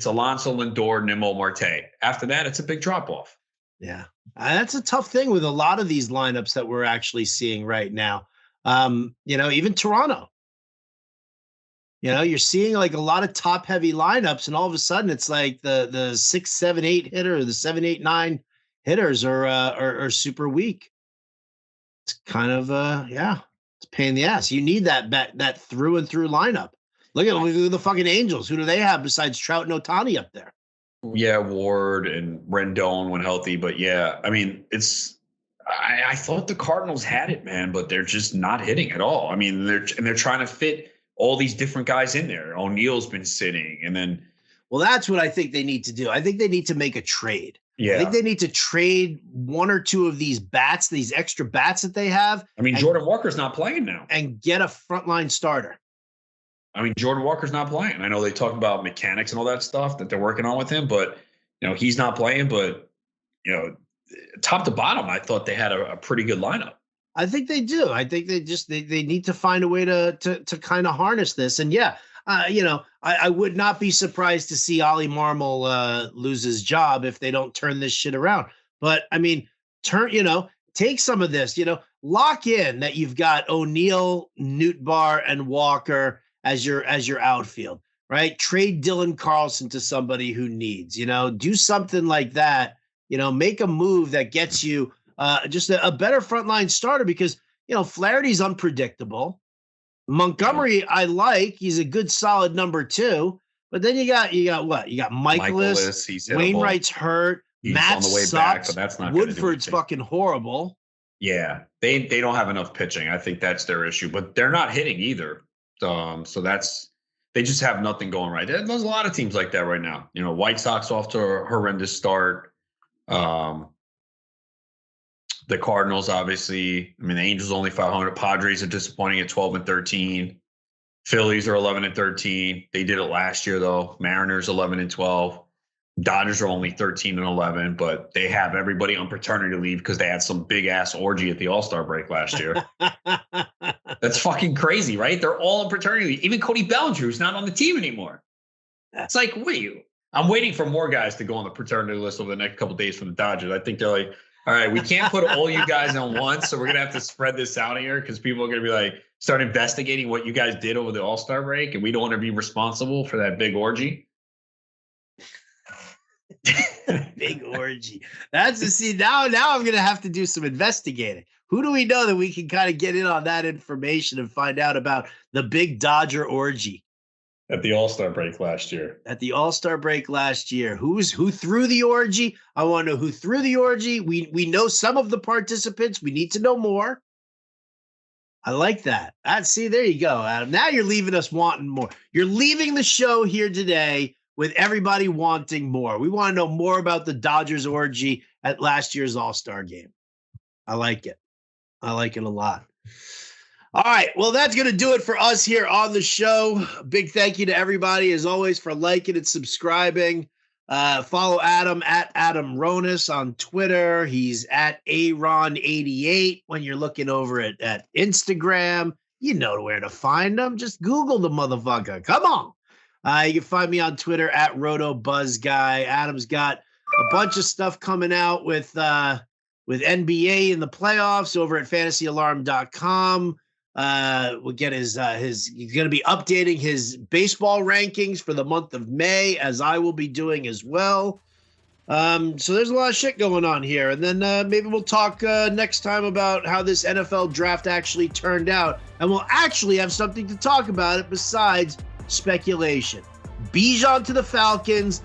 Alonso, Lindor, Nimmo, Marte. After that, it's a big drop off. Yeah, that's a tough thing with a lot of these lineups that we're actually seeing right now. Even Toronto. You're seeing like a lot of top heavy lineups, and all of a sudden it's like the 6, 7, 8 hitter, the 7, 8, 9 hitters are super weak. it's kind of it's a pain in the ass. You need that through and through lineup. Look at the fucking Angels. Who do they have besides Trout and Ohtani up there? Yeah, Ward and Rendon when healthy, but yeah, I mean, I thought the Cardinals had it, man, but they're just not hitting at all. I mean, they're trying to fit all these different guys in there. O'Neal's been sitting, and then. Well, that's what I think they need to do. I think they need to make a trade. Yeah. I think they need to trade one or two of these bats, these extra bats that they have. I mean, Jordan Walker's not playing now. And get a frontline starter. I mean, Jordan Walker's not playing. I know they talk about mechanics and all that stuff that they're working on with him, but, he's not playing. But, top to bottom, I thought they had a pretty good lineup. I think they do. I think they need to find a way to kind of harness this. And I would not be surprised to see Ollie Marmol lose his job if they don't turn this shit around. But I mean, take some of this, lock in that you've got O'Neal, Nootbaar, and Walker as your outfield, right? Trade Dylan Carlson to somebody who needs, do something like that, make a move that gets you just a better frontline starter because, Flaherty's unpredictable. Montgomery, I like. He's a good, solid number 2. But then you got what? You got Michaelis. Wainwright's hurt. He's Matt on the way sucks. back, but that's not. Woodford's fucking horrible. Yeah, they don't have enough pitching. I think that's their issue. But they're not hitting either. So they just have nothing going right. There's a lot of teams like that right now. White Sox off to a horrendous start. The Cardinals, obviously. I mean, the Angels only 500. Padres are disappointing at 12-13. Phillies are 11-13. They did it last year, though. Mariners 11-12. Dodgers are only 13-11, but they have everybody on paternity leave because they had some big ass orgy at the All-Star break last year. That's fucking crazy, right? They're all on paternity leave. Even Cody Bellinger, who's not on the team anymore. It's like, wait, I'm waiting for more guys to go on the paternity list over the next couple of days from the Dodgers. I think they're like, all right, we can't put all you guys on once, so we're going to have to spread this out here because people are going to be like, start investigating what you guys did over the All-Star break, and we don't want to be responsible for that big orgy. Big orgy. Now I'm going to have to do some investigating. Who do we know that we can kind of get in on that information and find out about the big Dodger orgy? At the All-Star break last year. Who threw the orgy? I want to know who threw the orgy. We know some of the participants. We need to know more. I like that. See, there you go, Adam. Now you're leaving us wanting more. You're leaving the show here today with everybody wanting more. We want to know more about the Dodgers orgy at last year's All-Star game. I like it. I like it a lot. All right. Well, that's going to do it for us here on the show. Big thank you to everybody, as always, for liking and subscribing. Follow Adam at Adam Ronis on Twitter. He's at Aaron88 when you're looking over at Instagram. You know where to find him. Just Google the motherfucker. Come on. You can find me on Twitter at RotoBuzzGuy. Adam's got a bunch of stuff coming out with NBA in the playoffs over at fantasyalarm.com. We'll get he's going to be updating his baseball rankings for the month of May, as I will be doing as well. So there's a lot of shit going on here. And then maybe we'll talk next time about how this NFL draft actually turned out. And we'll actually have something to talk about it besides speculation. Bijan to the Falcons.